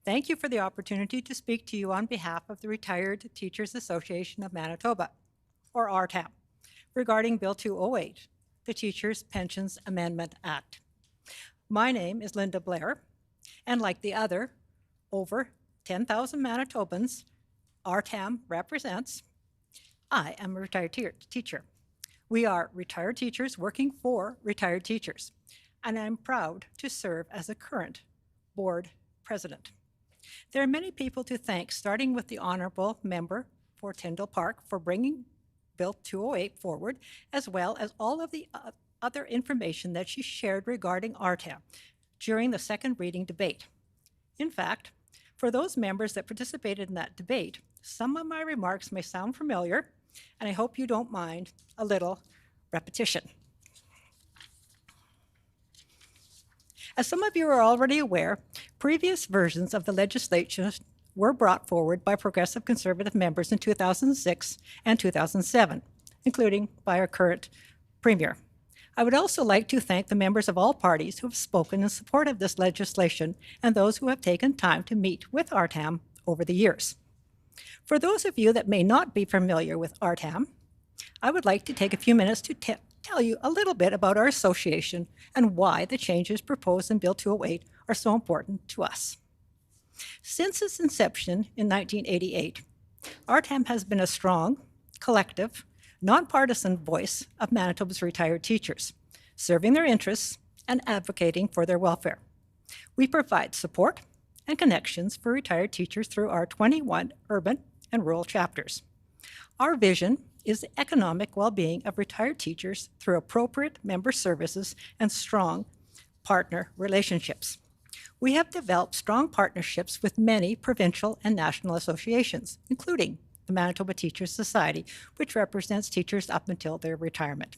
Speaker 13: Thank you for the opportunity to speak to you on behalf of the Retired Teachers Association of Manitoba, or RTAM, regarding Bill 208, the Teachers Pensions Amendment Act. My name is Linda Blair, and like the other over 10,000 Manitobans RTAM represents, I am a retired teacher. We are retired teachers working for retired teachers, and I'm proud to serve as a current board president. There are many people to thank, starting with the honorable member for Tyndall Park for bringing Bill 208 forward, as well as all of the other information that she shared regarding RTAM during the second reading debate. In fact, for those members that participated in that debate, some of my remarks may sound familiar, and I hope you don't mind a little repetition. As some of you are already aware, previous versions of the legislation were brought forward by Progressive Conservative members in 2006 and 2007, including by our current Premier. I would also like to thank the members of all parties who have spoken in support of this legislation and those who have taken time to meet with RTAM over the years. For those of you that may not be familiar with RTAM, I would like to take a few minutes to tell you a little bit about our association and why the changes proposed in Bill 208 are so important to us. Since its inception in 1988, RTAM has been a strong, collective, nonpartisan voice of Manitoba's retired teachers, serving their interests and advocating for their welfare. We provide support and connections for retired teachers through our 21 urban and rural chapters. Our vision is the economic well-being of retired teachers through appropriate member services and strong partner relationships. We have developed strong partnerships with many provincial and national associations, including the Manitoba Teachers Society, which represents teachers up until their retirement.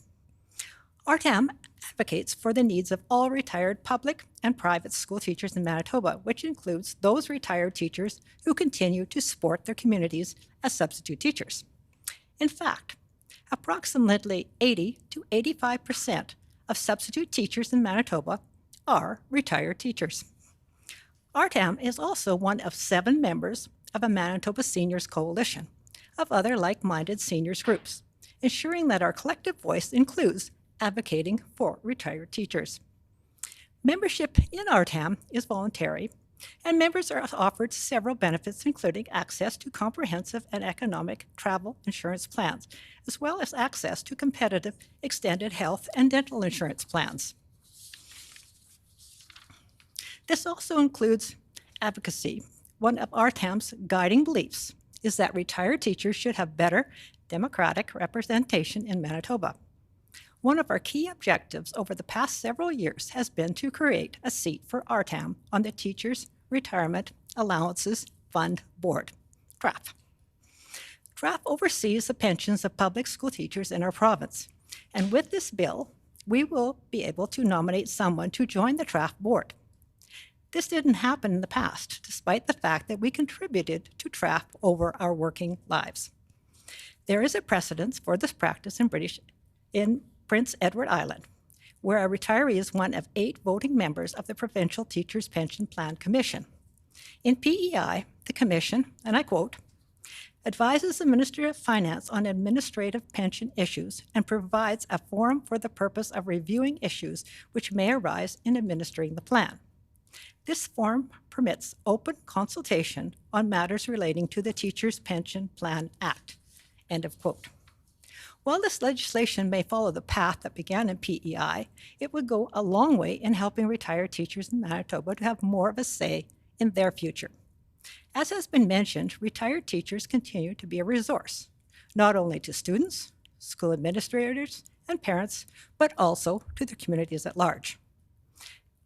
Speaker 13: RTAM advocates for the needs of all retired public and private school teachers in Manitoba, which includes those retired teachers who continue to support their communities as substitute teachers. In fact, approximately 80 to 85% of substitute teachers in Manitoba are retired teachers. RTAM is also one of 7 members of a Manitoba Seniors Coalition of other like-minded seniors groups, ensuring that our collective voice includes advocating for retired teachers. Membership in RTAM is voluntary, and members are offered several benefits, including access to comprehensive and economic travel insurance plans, as well as access to competitive extended health and dental insurance plans. This also includes advocacy. One of RTAM's guiding beliefs is that retired teachers should have better democratic representation in Manitoba. One of our key objectives over the past several years has been to create a seat for RTAM on the Teachers Retirement Allowances Fund Board, TRAF. TRAF oversees the pensions of public school teachers in our province, and with this bill, we will be able to nominate someone to join the TRAF board. This didn't happen in the past, despite the fact that we contributed to TRAF over our working lives. There is a precedence for this practice in Prince Edward Island, where a retiree is one of 8 voting members of the Provincial Teachers Pension Plan Commission. In PEI, the Commission, and I quote, advises the Ministry of Finance on administrative pension issues and provides a forum for the purpose of reviewing issues which may arise in administering the plan. This forum permits open consultation on matters relating to the Teachers Pension Plan Act. End of quote. While this legislation may follow the path that began in PEI, it would go a long way in helping retired teachers in Manitoba to have more of a say in their future. As has been mentioned, retired teachers continue to be a resource, not only to students, school administrators, and parents, but also to their communities at large.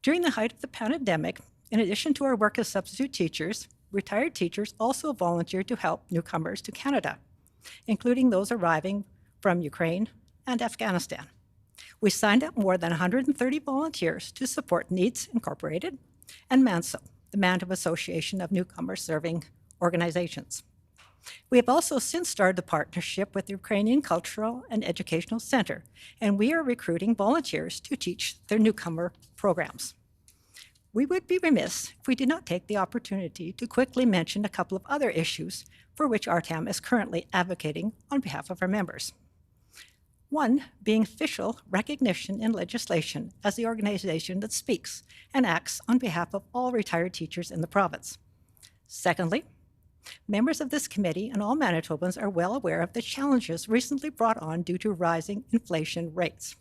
Speaker 13: During the height of the pandemic, in addition to our work as substitute teachers, retired teachers also volunteered to help newcomers to Canada, including those arriving from Ukraine and Afghanistan. We signed up more than 130 volunteers to support Needs Incorporated and MANSO, the Manitoba Association of Newcomers Serving Organizations. We have also since started a partnership with the Ukrainian Cultural and Educational Center, and we are recruiting volunteers to teach their newcomer programs. We would be remiss if we did not take the opportunity to quickly mention a couple of other issues for which RTAM is currently advocating on behalf of our members. One being official recognition in legislation as the organization that speaks and acts on behalf of all retired teachers in the province. Secondly, members of this committee and all Manitobans are well aware of the challenges recently brought on due to rising inflation rates.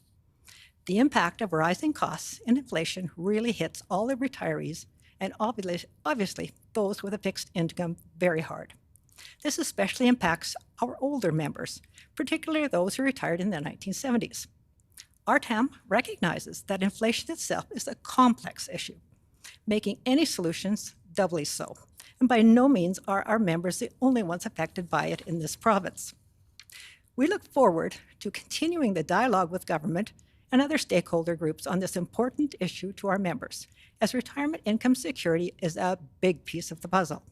Speaker 13: The impact of rising costs and inflation really hits all the retirees and obviously those with a fixed income very hard. This especially impacts our older members, particularly those who retired in the 1970s. RTAM recognizes that inflation itself is a complex issue, making any solutions doubly so. and by no means are our members the only ones affected by it in this province. We look forward to continuing the dialogue with government and other stakeholder groups on this important issue to our members, as retirement income security is a big piece of the puzzle.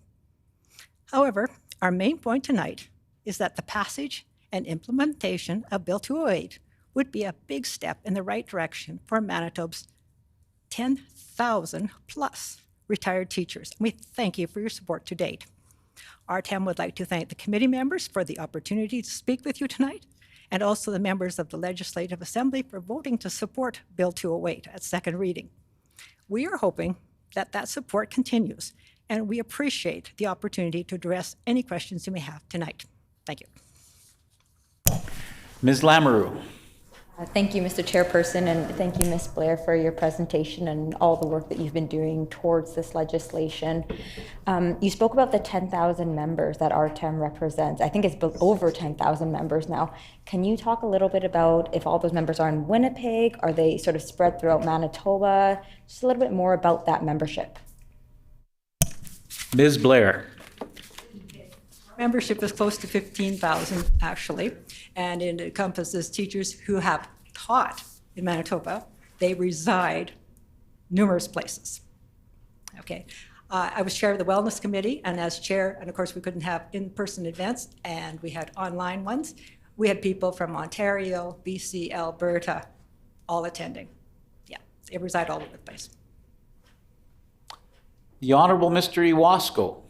Speaker 13: However, our main point tonight is that the passage and implementation of Bill 208 would be a big step in the right direction for Manitoba's 10,000 plus retired teachers. We thank you for your support to date. RTAM would like to thank the committee members for the opportunity to speak with you tonight, and also the members of the Legislative Assembly for voting to support Bill 208 at second reading. We are hoping that that support continues, and we appreciate the opportunity to address any questions you may have tonight. Thank you.
Speaker 3: Ms. Lamoureux.
Speaker 7: Thank you, Mr. Chairperson, and thank you, Ms. Blair, for your presentation and all the work that you've been doing towards this legislation. You spoke about the 10,000 members that RTEM represents. I think it's over 10,000 members now. Can you talk a little bit about if all those members are in Winnipeg? Are they sort of spread throughout Manitoba? Just a little bit more about that membership.
Speaker 3: Ms. Blair.
Speaker 13: Membership is close to 15,000 actually, and it encompasses teachers who have taught in Manitoba. They reside numerous places. Okay, I was chair of the Wellness Committee, and as chair, and of course we couldn't have in-person events, and we had online ones. We had people from Ontario, BC, Alberta, all attending. Yeah, they reside all over the place.
Speaker 3: The Honourable Mr. Iwasko.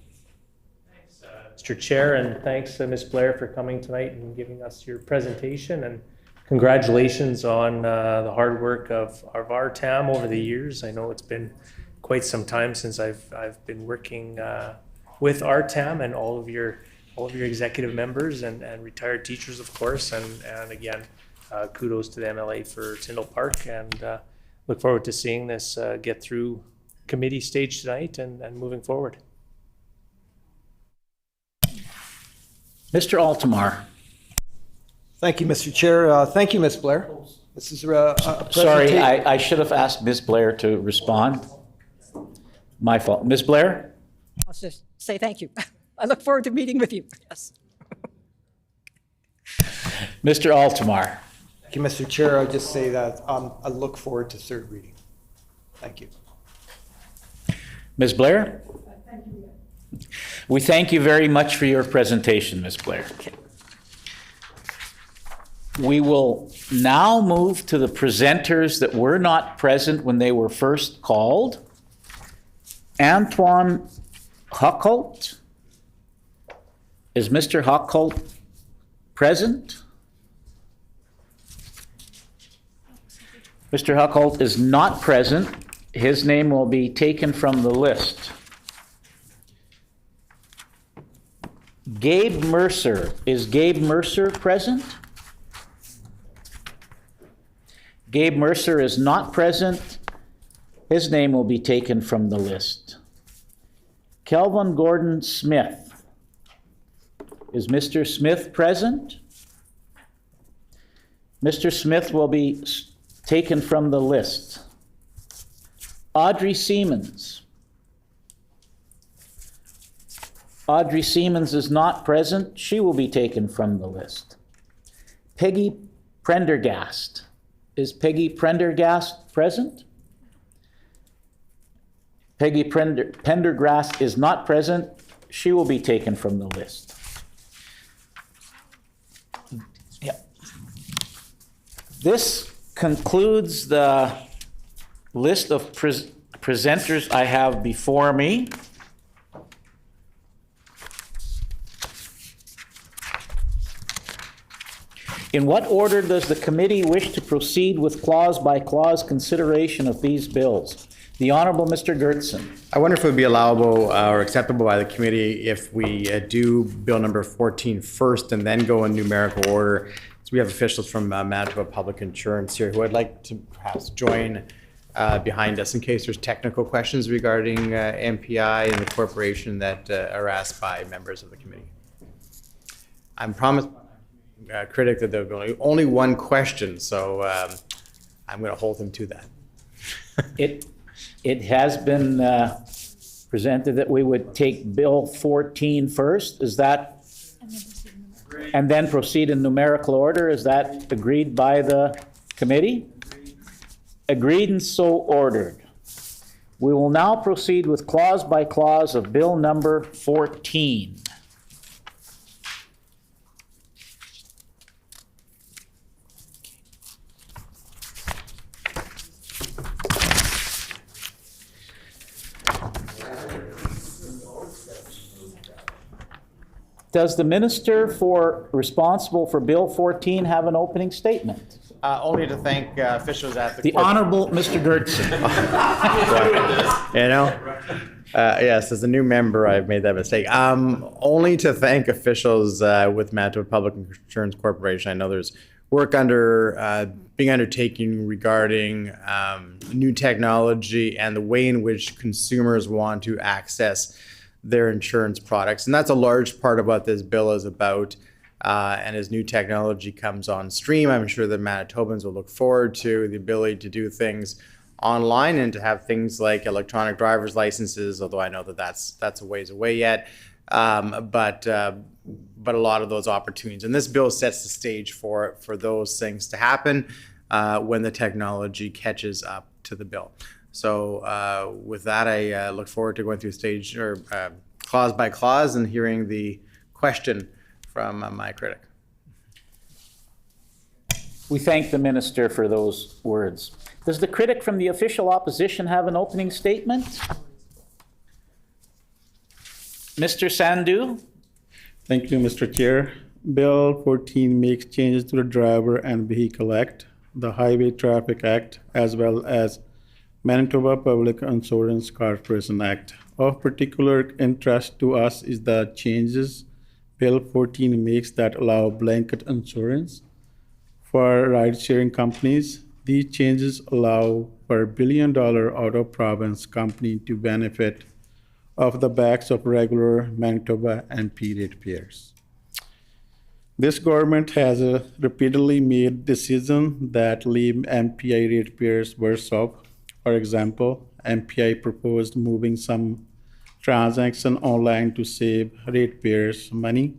Speaker 14: Mr. Chair, and thanks Ms. Blair for coming tonight and giving us your presentation, and congratulations on the hard work of our TAM over the years. I know it's been quite some time since I've been working with our TAM and all of your executive members and retired teachers, of course, and again, kudos to the MLA for Tyndall Park, and look forward to seeing this get through committee stage tonight and moving forward.
Speaker 3: Mr. Altamar.
Speaker 10: Thank you, Mr. Chair. Thank you, Ms. Blair. This is a presentation.
Speaker 3: Sorry, I should have asked Ms. Blair to respond. My fault. Ms. Blair?
Speaker 13: I'll just say thank you. I look forward to meeting with you. Yes.
Speaker 3: Mr. Altamar.
Speaker 10: Thank you, Mr. Chair. I'll just say that I look forward to third reading. Thank you.
Speaker 3: Ms. Blair? We thank you very much for your presentation, Ms. Blair.
Speaker 13: Okay.
Speaker 3: We will now move to the presenters that were not present when they were first called. Antoine Huckholt. Is Mr. Huckholt present? Mr. Huckholt is not present. His name will be taken from the list. Gabe Mercer. Is Gabe Mercer present? Gabe Mercer is not present. His name will be taken from the list. Kelvin Gordon Smith. Is Mr. Smith present? Mr. Smith will be taken from the list. Audrey Siemens. Audrey Siemens is not present. She will be taken from the list. Peggy Prendergast. Is Peggy Prendergast present? Peggy Prendergast is not present. She will be taken from the list. Yeah. This concludes the list of presenters I have before me. In what order does the committee wish to proceed with clause-by-clause consideration of these bills? The Honourable Mr. Gertson.
Speaker 2: I wonder if it would be allowable or acceptable by the committee if we do Bill number 14 first and then go in numerical order. So we have officials from Manitoba Public Insurance here who would like to perhaps join behind us in case there's technical questions regarding MPI and the corporation that are asked by members of the committee. I'm promised critic that there will be only one question, so I'm going to hold him to that.
Speaker 3: It has been presented that we would take Bill 14 first. Is that? And then proceed in numerical order. Is that agreed by the committee? Agreed and so ordered. We will now proceed with clause by clause of Bill number 14. Does the minister responsible for Bill 14 have an opening statement?
Speaker 2: Only to thank officials at
Speaker 3: The Honorable Mr. Gertson.
Speaker 2: You know, yes, as a new member, I've made that mistake. Only to thank officials with Manitoba Public Insurance Corporation. I know there's work being undertaken regarding new technology and the way in which consumers want to access their insurance products. And that's a large part of what this bill is about. And as new technology comes on stream, I'm sure that Manitobans will look forward to the ability to do things online and to have things like electronic driver's licenses, although I know that that's a ways away yet. But a lot of those opportunities. And this bill sets the stage for those things to happen when the technology catches up to the bill. So with that, I look forward to going through stage or clause by clause and hearing the question from my critic.
Speaker 3: We thank the minister for those words. Does the critic from the official opposition have an opening statement? Mr. Sandhu?
Speaker 15: Thank you, Mr. Chair. Bill 14 makes changes to the Driver and Vehicle Act, the Highway Traffic Act, as well as Manitoba Public Insurance Chairperson Act. Of particular interest to us is the changes Bill 14 makes that allow blanket insurance for ride-sharing companies. These changes allow for a billion-dollar out-of-province company to benefit off the backs of regular Manitoba MP ratepayers. This government has repeatedly made decisions that leave MPI ratepayers worse off. For example, MPI proposed moving some transactions online to save ratepayers money,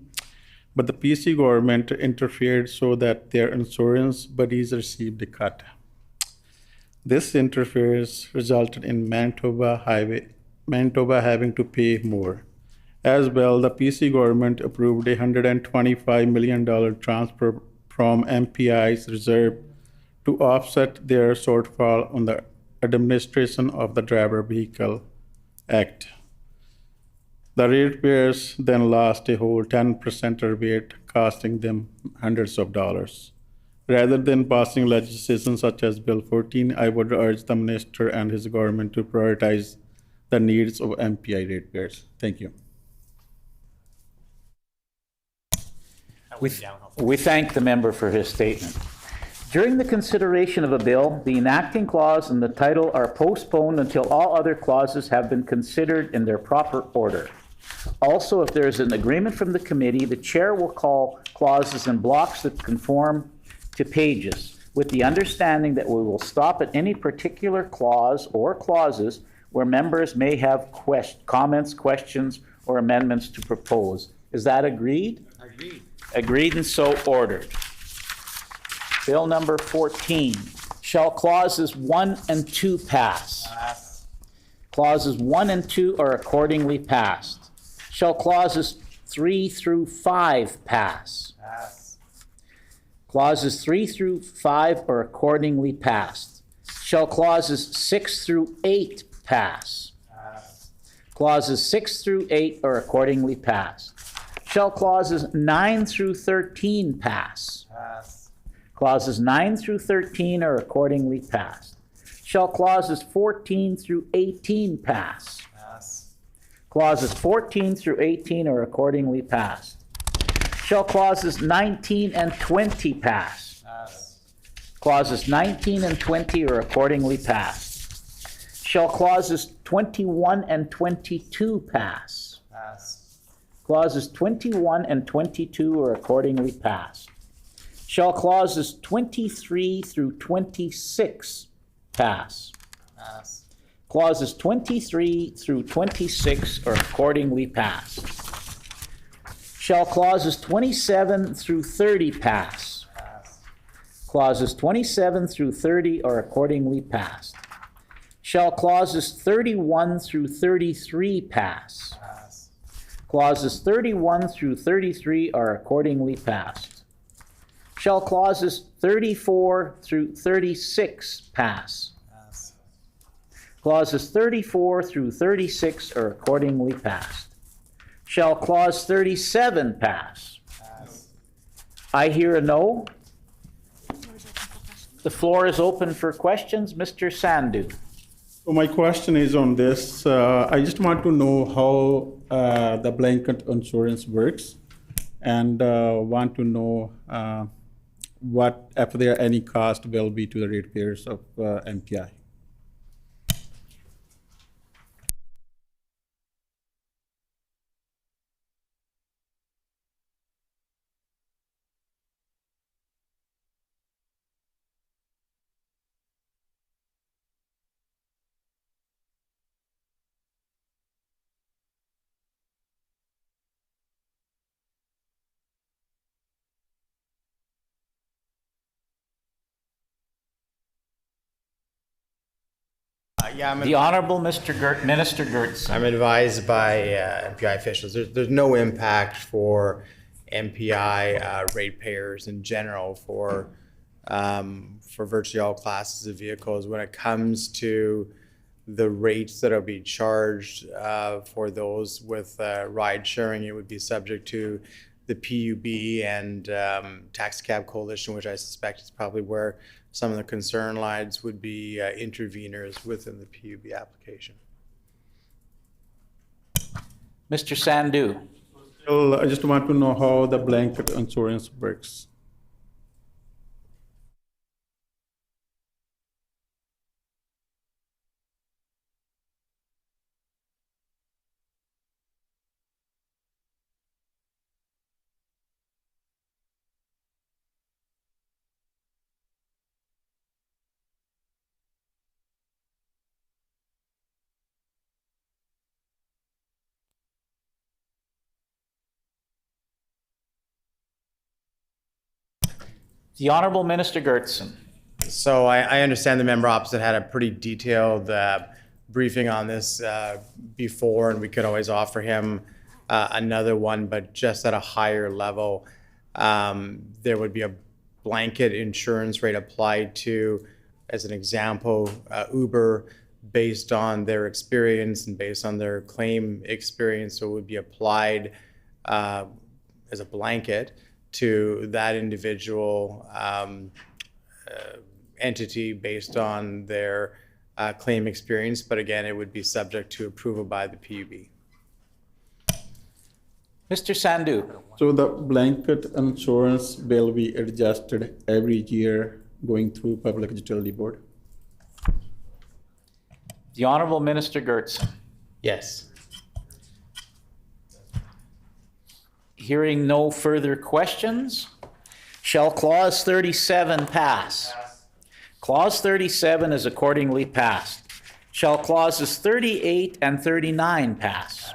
Speaker 15: but the PC government interfered so that their insurance buddies received a cut. This interference resulted in Manitoba having to pay more. As well, the PC government approved a $125 million transfer from MPI's reserve to offset their shortfall on the administration of the Driver Vehicle Act. The ratepayers then lost a whole 10% rebate, costing them hundreds of dollars. Rather than passing legislation such as Bill 14, I would urge the minister and his government to prioritize the needs of MPI ratepayers. Thank you.
Speaker 3: We thank the member for his statement. During the consideration of a bill, the enacting clause and the title are postponed until all other clauses have been considered in their proper order. Also, if there is an agreement from the committee, the chair will call clauses in blocks that conform to pages, with the understanding that we will stop at any particular clause or clauses where members may have comments, questions, or amendments to propose. Is that agreed?
Speaker 2: Agreed.
Speaker 3: Agreed and so ordered. Bill number 14. Shall clauses 1 and 2 pass?
Speaker 2: Pass.
Speaker 3: Clauses 1 and 2 are accordingly passed. Shall clauses 3 through 5 pass?
Speaker 2: Pass.
Speaker 3: Clauses 3 through 5 are accordingly passed. Shall clauses 6 through 8 pass?
Speaker 2: Pass.
Speaker 3: Clauses 6 through 8 are accordingly passed. Shall clauses 9 through 13 pass?
Speaker 2: Pass.
Speaker 3: Clauses 9 through 13 are accordingly passed. Shall clauses 14 through 18 pass?
Speaker 2: Pass.
Speaker 3: Clauses 14 through 18 are accordingly passed. Shall clauses 19 and 20 pass?
Speaker 2: Pass.
Speaker 3: Clauses 19 and 20 are accordingly passed. Shall clauses 21 and 22 pass?
Speaker 2: Pass.
Speaker 3: Clauses 21 and 22 are accordingly passed. Shall clauses 23 through 26 pass?
Speaker 2: Pass.
Speaker 3: Clauses 23 through 26 are accordingly passed. Shall clauses 27 through 30 pass? Clauses 27 through 30 are accordingly passed. Shall clauses 31 through 33 pass? Clauses 31 through 33 are accordingly passed. Shall clauses 34 through 36 pass? Clauses 34 through 36 are accordingly passed. Shall clause 37 pass? I hear a no. The floor is open for questions. Mr. Sandhu.
Speaker 15: So my question is on this. I just want to know how the blanket insurance works, and want to know what, if there any cost will be to the ratepayers of MPI.
Speaker 3: The Honorable Minister Gertz.
Speaker 2: I'm advised by MPI officials, there's no impact for MPI ratepayers in general for virtually all classes of vehicles. When it comes to the rates that are being charged for those with ride sharing, it would be subject to the PUB and Tax Cab Coalition, which I suspect is probably where some of the concern lines would be interveners within the PUB application.
Speaker 3: Mr. Sandhu.
Speaker 15: Well, I just want to know how the blanket insurance works.
Speaker 3: The Honorable Minister Gertson.
Speaker 2: So I understand the member opposite had a pretty detailed briefing on this before, and we could always offer him another one, but just at a higher level. There would be a blanket insurance rate applied to, as an example, Uber, based on their experience and based on their claim experience. So it would be applied as a blanket to that individual entity based on their claim experience. But again, it would be subject to approval by the PUB.
Speaker 3: Mr. Sandhu.
Speaker 15: So the blanket insurance will be adjusted every year going through Public Utility Board?
Speaker 3: The Honorable Minister Gertson.
Speaker 2: Yes.
Speaker 3: Hearing no further questions, shall Clause 37 pass? Clause 37 is accordingly passed. Shall Clauses 38 and 39 pass?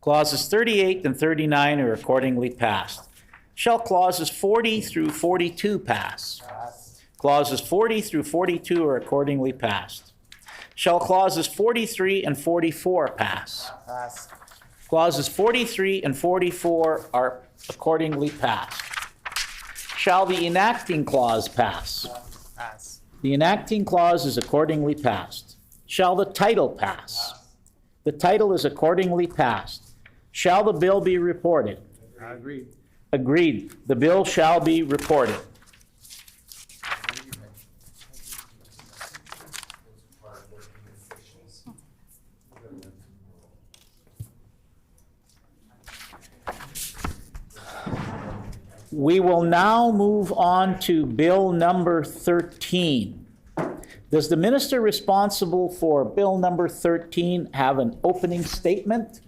Speaker 3: Clauses 38 and 39 are accordingly passed. Shall Clauses 40 through 42 pass? Clauses 40 through 42 are accordingly passed. Shall Clauses 43 and 44 pass? Clauses 43 and 44 are accordingly passed. Shall the enacting clause pass? The enacting clause is accordingly passed. Shall the title pass? The title is accordingly passed. Shall the bill be reported?
Speaker 2: Agreed.
Speaker 3: Agreed. The bill shall be reported. We will now move on to Bill number 13. Does the minister responsible for Bill number 13 have an opening statement?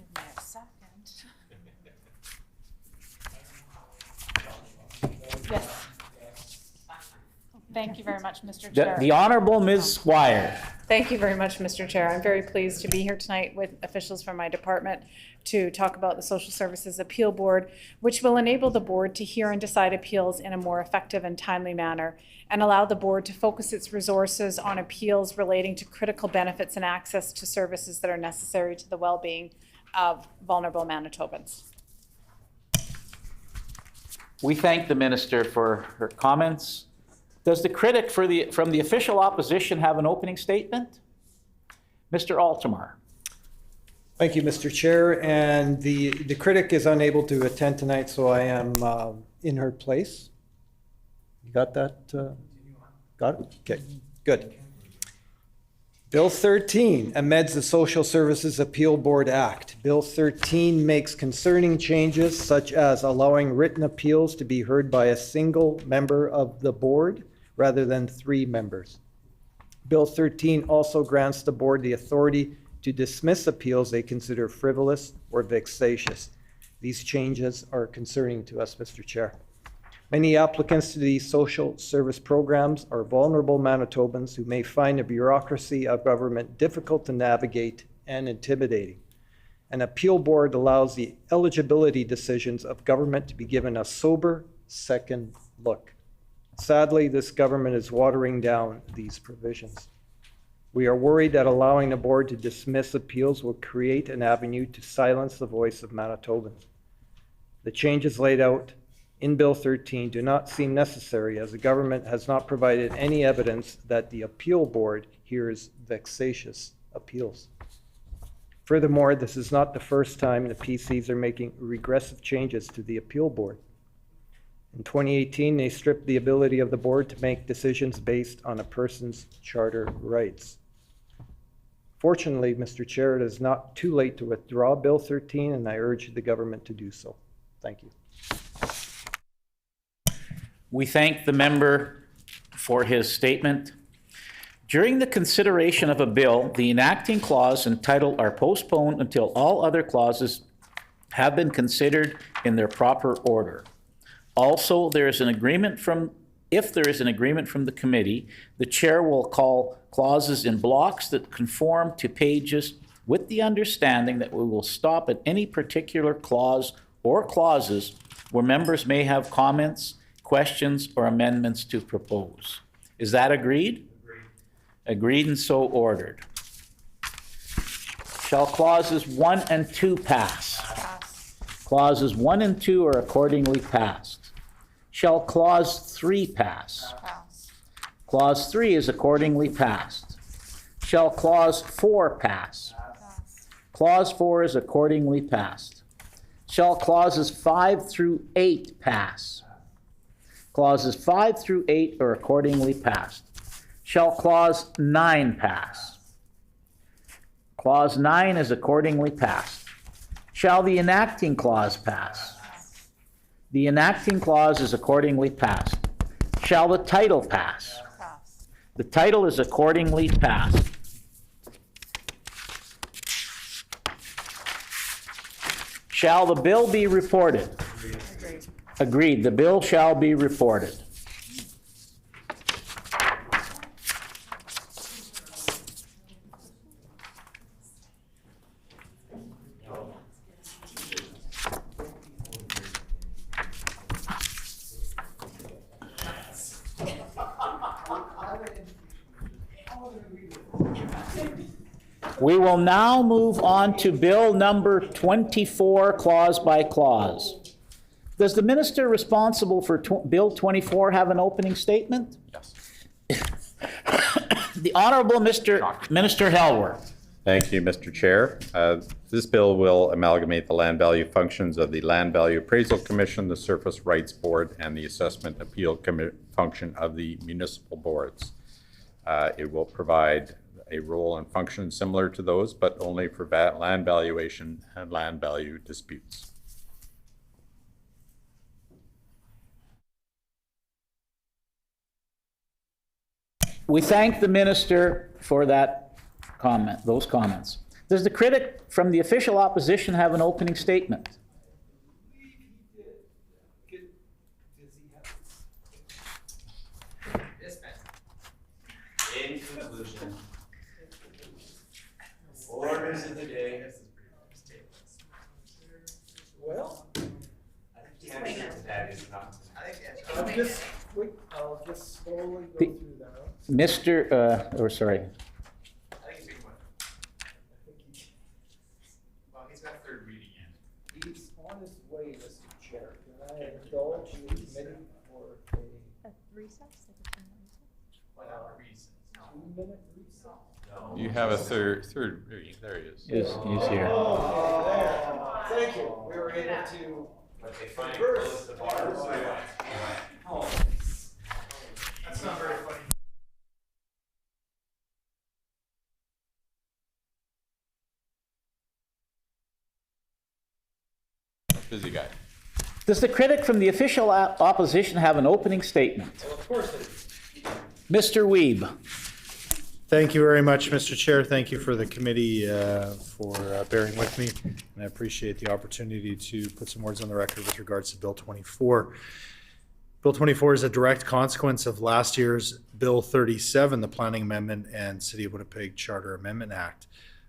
Speaker 1: Thank you very much, Mr.
Speaker 3: The
Speaker 1: Chair.
Speaker 3: the Honorable Ms. Squire.
Speaker 1: Thank you very much, Mr. Chair. I'm very pleased to be here tonight with officials from my department to talk about the Social Services Appeal Board, which will enable the board to hear and decide appeals in a more effective and timely manner and allow the board to focus its resources on appeals relating to critical benefits and access to services that are necessary to the well-being of vulnerable Manitobans.
Speaker 3: We thank the minister for her comments. Does the critic from the official opposition have an opening statement? Mr. Altamar.
Speaker 10: Thank you, Mr. Chair. And the critic is unable to attend tonight, so I am in her place. You got that? Got it? Okay, good. Bill 13 amends the Social Services Appeal Board Act. Bill 13 makes concerning changes such as allowing written appeals to be heard by a single member of the board rather than 3 members. Bill 13 also grants the board the authority to dismiss appeals they consider frivolous or vexatious. These changes are concerning to us, Mr. Chair. Many applicants to these social service programs are vulnerable Manitobans who may find the bureaucracy of government difficult to navigate and intimidating. An appeal board allows the eligibility decisions of government to be given a sober second look. Sadly, this government is watering down these provisions. We are worried that allowing the board to dismiss appeals will create an avenue to silence the voice of Manitobans. The changes laid out in Bill 13 do not seem necessary, as the government has not provided any evidence that the appeal board hears vexatious appeals. Furthermore, this is not the first time the PCs are making regressive changes to the appeal board. In 2018, they stripped the ability of the board to make decisions based on a person's charter rights. Fortunately, Mr. Chair, it is not too late to withdraw Bill 13, and I urge the government to do so. Thank you.
Speaker 3: We thank the member for his statement. During the consideration of a bill, the enacting clause and title are postponed until all other clauses have been considered in their proper order. Also, if there is an agreement from the committee, the chair will call clauses in blocks that conform to pages with the understanding that we will stop at any particular clause or clauses where members may have comments, questions, or amendments to propose. Is that agreed? Agreed and so ordered. Shall clauses 1 and 2 pass?
Speaker 1: Pass.
Speaker 3: Clauses 1 and 2 are accordingly passed. Shall clause 3 pass?
Speaker 1: Pass.
Speaker 3: Clause 3 is accordingly passed. Shall clause 4 pass?
Speaker 1: Pass.
Speaker 3: Clause 4 is accordingly passed. Shall clauses 5 through 8 pass? Clauses 5 through 8 are accordingly passed. Shall clause 9 pass? Clause 9 is accordingly passed. Shall the enacting clause pass? The enacting clause is accordingly passed. Shall the title pass?
Speaker 1: Pass.
Speaker 3: The title is accordingly passed. Shall the bill be reported?
Speaker 1: Agreed.
Speaker 3: Agreed. The bill shall be reported. We will now move on to Bill number 24, clause by clause. Does the minister responsible for Bill 24 have an opening statement?
Speaker 5: Yes.
Speaker 3: The Honorable Minister Helwer.
Speaker 5: Thank you, Mr. Chair. This bill will amalgamate the land value functions of the Land Value Appraisal Commission, the Surface Rights Board, and the Assessment Appeal function of the municipal boards. It will provide a role and function similar to those, but only for land valuation and land value disputes.
Speaker 3: We thank the minister for that comment, those comments. Does the critic from the official opposition have an opening statement? Orders of the day.
Speaker 10: Well, I'll just slowly go through that.
Speaker 3: Mr., or sorry,
Speaker 12: Well, he's got third reading in.
Speaker 10: He's on his way, Mr. Chair. Can I indulge the committee for a
Speaker 7: Recess?
Speaker 12: 1 hour recess.
Speaker 10: 2-minute recess?
Speaker 5: You have a third reading. There he is.
Speaker 3: he's here.
Speaker 10: Oh, there. Thank you. We were able to
Speaker 12: But they finally
Speaker 10: converse.
Speaker 12: closed the bar. Oh, that's not very funny.
Speaker 5: Busy guy.
Speaker 3: Does the critic from the official opposition have an opening statement?
Speaker 12: Well, of course it is.
Speaker 3: Mr. Weeb.
Speaker 6: Thank you very much, Mr. Chair. Thank you for the committee for bearing with me, and I appreciate the opportunity to put some words on the record with regards to Bill 24. Bill 24 is a direct consequence of last year's Bill 37, the Planning Amendment and City of Winnipeg Charter Amendment Act.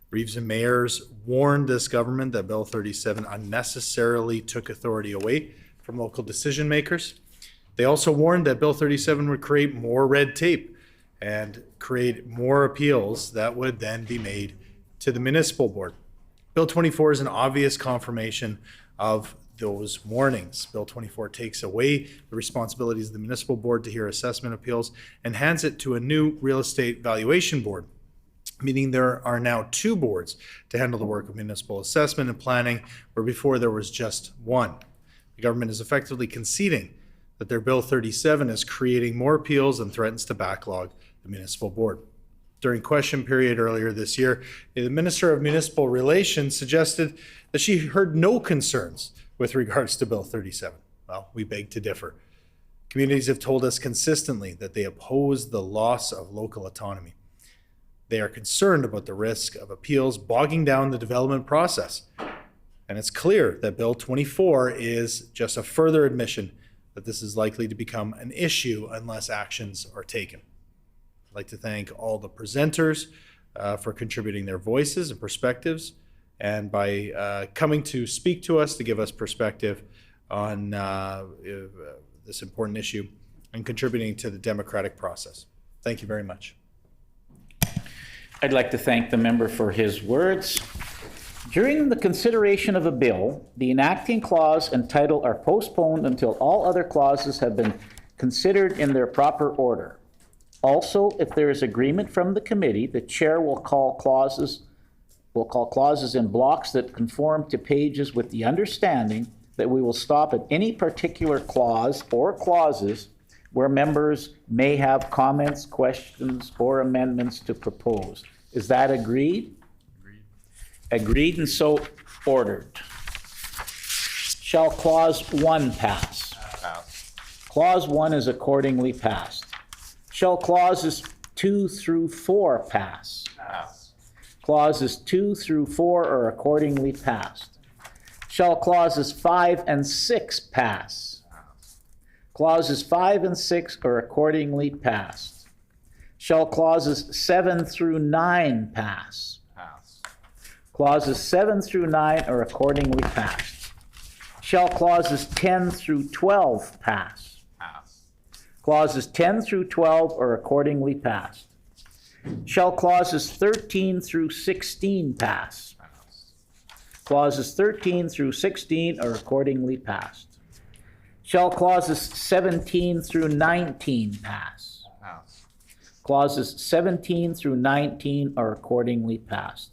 Speaker 6: Reeves and Mayors warned this government that Bill 37 unnecessarily took authority away from local decision makers. They also warned that Bill 37 would create more red tape and create more appeals that would then be made to the municipal board. Bill 24 is an obvious confirmation of those warnings. Bill 24 takes away the responsibilities of the municipal board to hear assessment appeals and hands it to a new real estate valuation board, meaning there are now two boards to handle the work of municipal assessment and planning, where before there was just one. The government is effectively conceding that their Bill 37 is creating more appeals and threatens to backlog the municipal board. During question period earlier this year, the Minister of Municipal Relations suggested that she heard no concerns with regards to Bill 37. Well, we beg to differ. Communities have told us consistently that they oppose the loss of local autonomy. They are concerned about the risk of appeals bogging down the development process. And it's clear that Bill 24 is just a further admission that this is likely to become an issue unless actions are taken. I'd like to thank all the presenters for contributing their voices and perspectives, and by coming to speak to us to give us perspective on this important issue and contributing to the democratic process. Thank you very much.
Speaker 3: I'd like to thank the member for his words. During the consideration of a bill, the enacting clause and title are postponed until all other clauses have been considered in their proper order. Also, if there is agreement from the committee, the chair will call clauses in blocks that conform to pages with the understanding that we will stop at any particular clause or clauses where members may have comments, questions, or amendments to propose. Is that agreed? Agreed and so ordered. Shall clause 1 pass?
Speaker 5: Pass.
Speaker 3: Clause 1 is accordingly passed. Shall clauses 2 through 4 pass?
Speaker 5: Pass.
Speaker 3: Clauses 2 through 4 are accordingly passed. Shall clauses 5 and 6 pass? Clauses 5 and 6 are accordingly passed. Shall clauses 7 through 9 pass?
Speaker 5: Pass.
Speaker 3: Clauses 7 through 9 are accordingly passed. Shall clauses 10 through 12 pass?
Speaker 5: Pass.
Speaker 3: Clauses 10 through 12 are accordingly passed. Shall clauses 13 through 16 pass?
Speaker 5: Pass.
Speaker 3: Clauses 13 through 16 are accordingly passed. Shall clauses 17 through 19 pass?
Speaker 5: Pass.
Speaker 3: Clauses 17 through 19 are accordingly passed.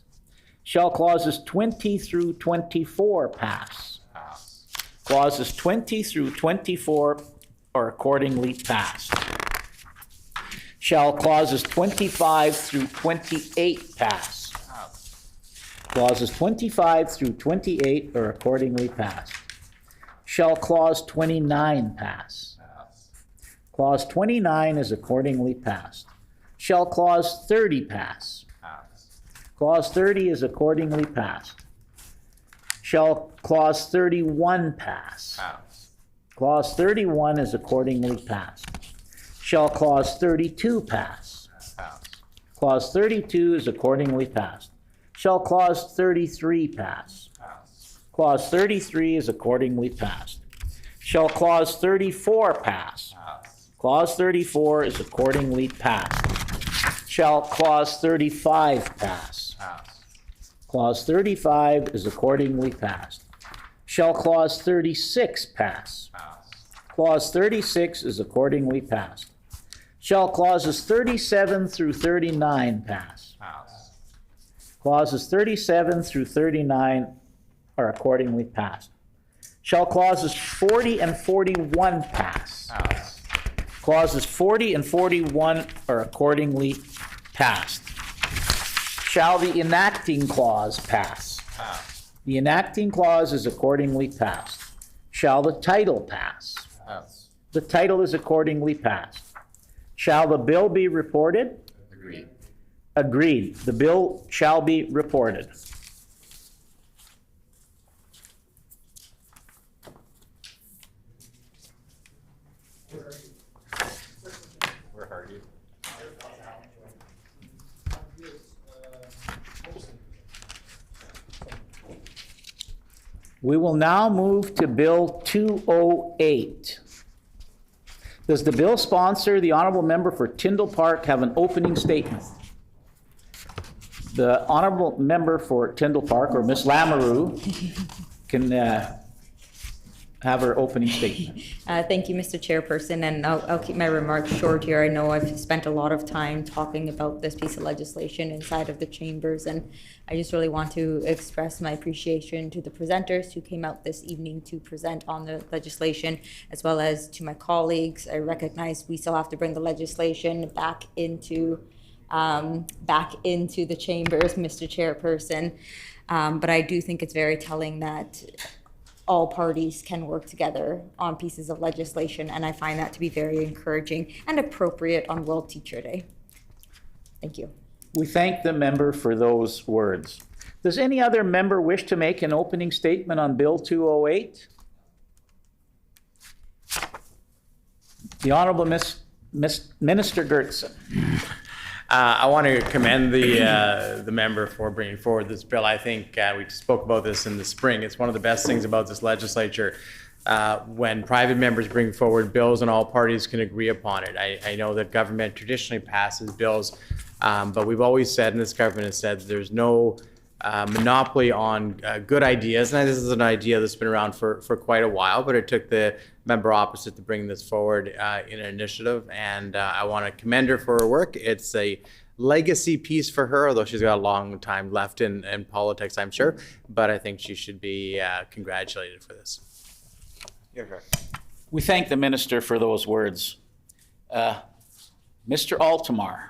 Speaker 3: Shall clauses 20 through 24 pass?
Speaker 5: Pass.
Speaker 3: Clauses 20 through 24 are accordingly passed. Shall clauses 25 through 28 pass?
Speaker 5: Pass.
Speaker 3: Clauses 25 through 28 are accordingly passed. Shall clause 29 pass?
Speaker 5: Pass.
Speaker 3: Clause 29 is accordingly passed. Shall clause 30 pass?
Speaker 5: Pass.
Speaker 3: Clause 30 is accordingly passed. Shall clause 31 pass?
Speaker 5: Pass.
Speaker 3: Clause 31 is accordingly passed. Shall clause 32 pass?
Speaker 5: Pass.
Speaker 3: Clause 32 is accordingly passed. Shall Clause 33 pass? Clause 33 is accordingly passed. Shall Clause 34 pass? Clause 34 is accordingly passed. Shall Clause 35 pass? Clause 35 is accordingly passed. Shall Clause 36 pass? Clause 36 is accordingly passed. Shall Clauses 37 through 39 pass? Clauses 37 through 39 are accordingly passed. Shall Clauses 40 and 41 pass? Clauses 40 and 41 are accordingly passed. Shall the enacting clause pass? The enacting clause is accordingly passed. Shall the title pass? The title is accordingly passed. Shall the bill be reported?
Speaker 5: Agreed.
Speaker 3: Agreed. The bill shall be reported.
Speaker 5: Where are you?
Speaker 3: We will now move to Bill 208. Does the bill sponsor, the honorable member for Tyndall Park, have an opening statement? The honorable member for Tyndall Park, or Ms. Lamoureux, can have her opening statement.
Speaker 7: Thank you, Mr. Chairperson, and I'll keep my remarks short here. I know I've spent a lot of time talking about this piece of legislation inside of the chambers, and I just really want to express my appreciation to the presenters who came out this evening to present on the legislation, as well as to my colleagues. I recognize we still have to bring the legislation back into the chambers, Mr. Chairperson, but I do think it's very telling that all parties can work together on pieces of legislation, and I find that to be very encouraging and appropriate on World Teacher Day. Thank you.
Speaker 3: We thank the member for those words. Does any other member wish to make an opening statement on Bill 208? The Honorable Minister Gertson.
Speaker 2: I want to commend the member for bringing forward this bill. I think we spoke about this in the spring. It's one of the best things about this legislature when private members bring forward bills and all parties can agree upon it. I know that government traditionally passes bills, but we've always said, and this government has said, there's no monopoly on good ideas. And this is an idea that's been around for quite a while, but it took the member opposite to bring this forward in an initiative. And I want to commend her for her work. It's a legacy piece for her, although she's got a long time left in politics, I'm sure. But I think she should be congratulated for this.
Speaker 3: We thank the minister for those words. Mr. Altamar.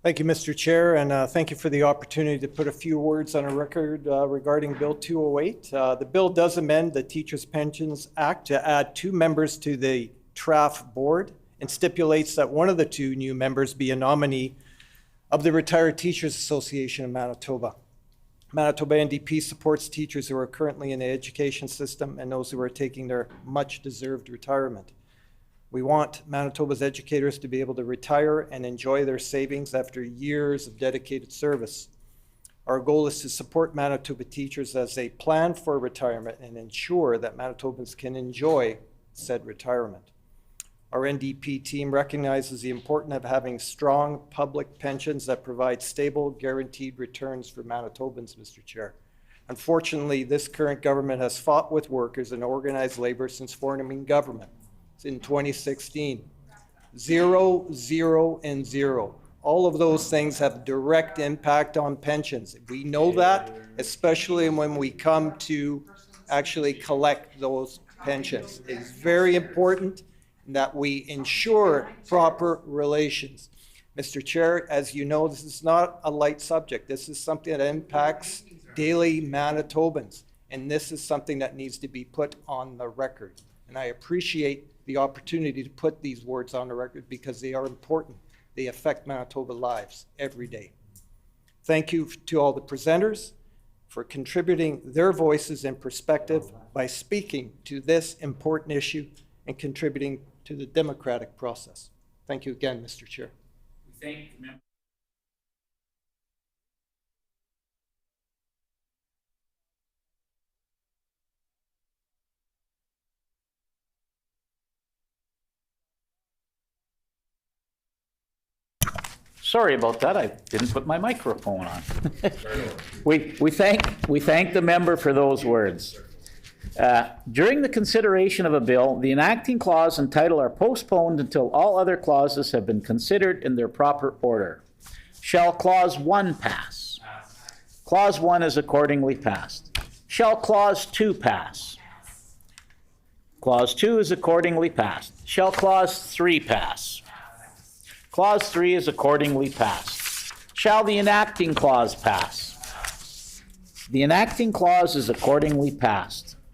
Speaker 10: Thank you, Mr. Chair, and thank you for the opportunity to put a few words on a record regarding Bill 208. The bill does amend the Teachers' Pensions Act to add 2 members to the TRAF board and stipulates that one of the 2 new members be a nominee of the Retired Teachers Association of Manitoba. Manitoba NDP supports teachers who are currently in the education system and those who are taking their much-deserved retirement. We want Manitoba's educators to be able to retire and enjoy their savings after years of dedicated service. Our goal is to support Manitoba teachers as they plan for retirement and ensure that Manitobans can enjoy said retirement. Our NDP team recognizes the importance of having strong public pensions that provide stable, guaranteed returns for Manitobans, Mr. Chair. Unfortunately, this current government has fought with workers and organized labor since forming government in 2016. 0, 0, and 0. All of those things have direct impact on pensions. We know that, especially when we come to actually collect those pensions. It's very important that we ensure proper relations. Mr. Chair, as you know, this is not a light subject. This is something that impacts daily Manitobans, and this is something that needs to be put on the record. And I appreciate the opportunity to put these words on the record because they are important. They affect Manitoba lives every day. Thank you to all the presenters for contributing their voices and perspective by speaking to this important issue and contributing to the democratic process. Thank you again, Mr. Chair.
Speaker 3: thank the members. Sorry about that, I didn't put my microphone on. We thank the member for those words. During the consideration of a bill, the enacting clause and title are postponed until all other clauses have been considered in their proper order. Shall Clause 1 pass? Clause 1 is accordingly passed. Shall Clause 2 pass? Clause 2 is accordingly passed. Shall Clause 3 pass? Clause 3 is accordingly passed. Shall the enacting clause pass? The enacting clause is accordingly passed.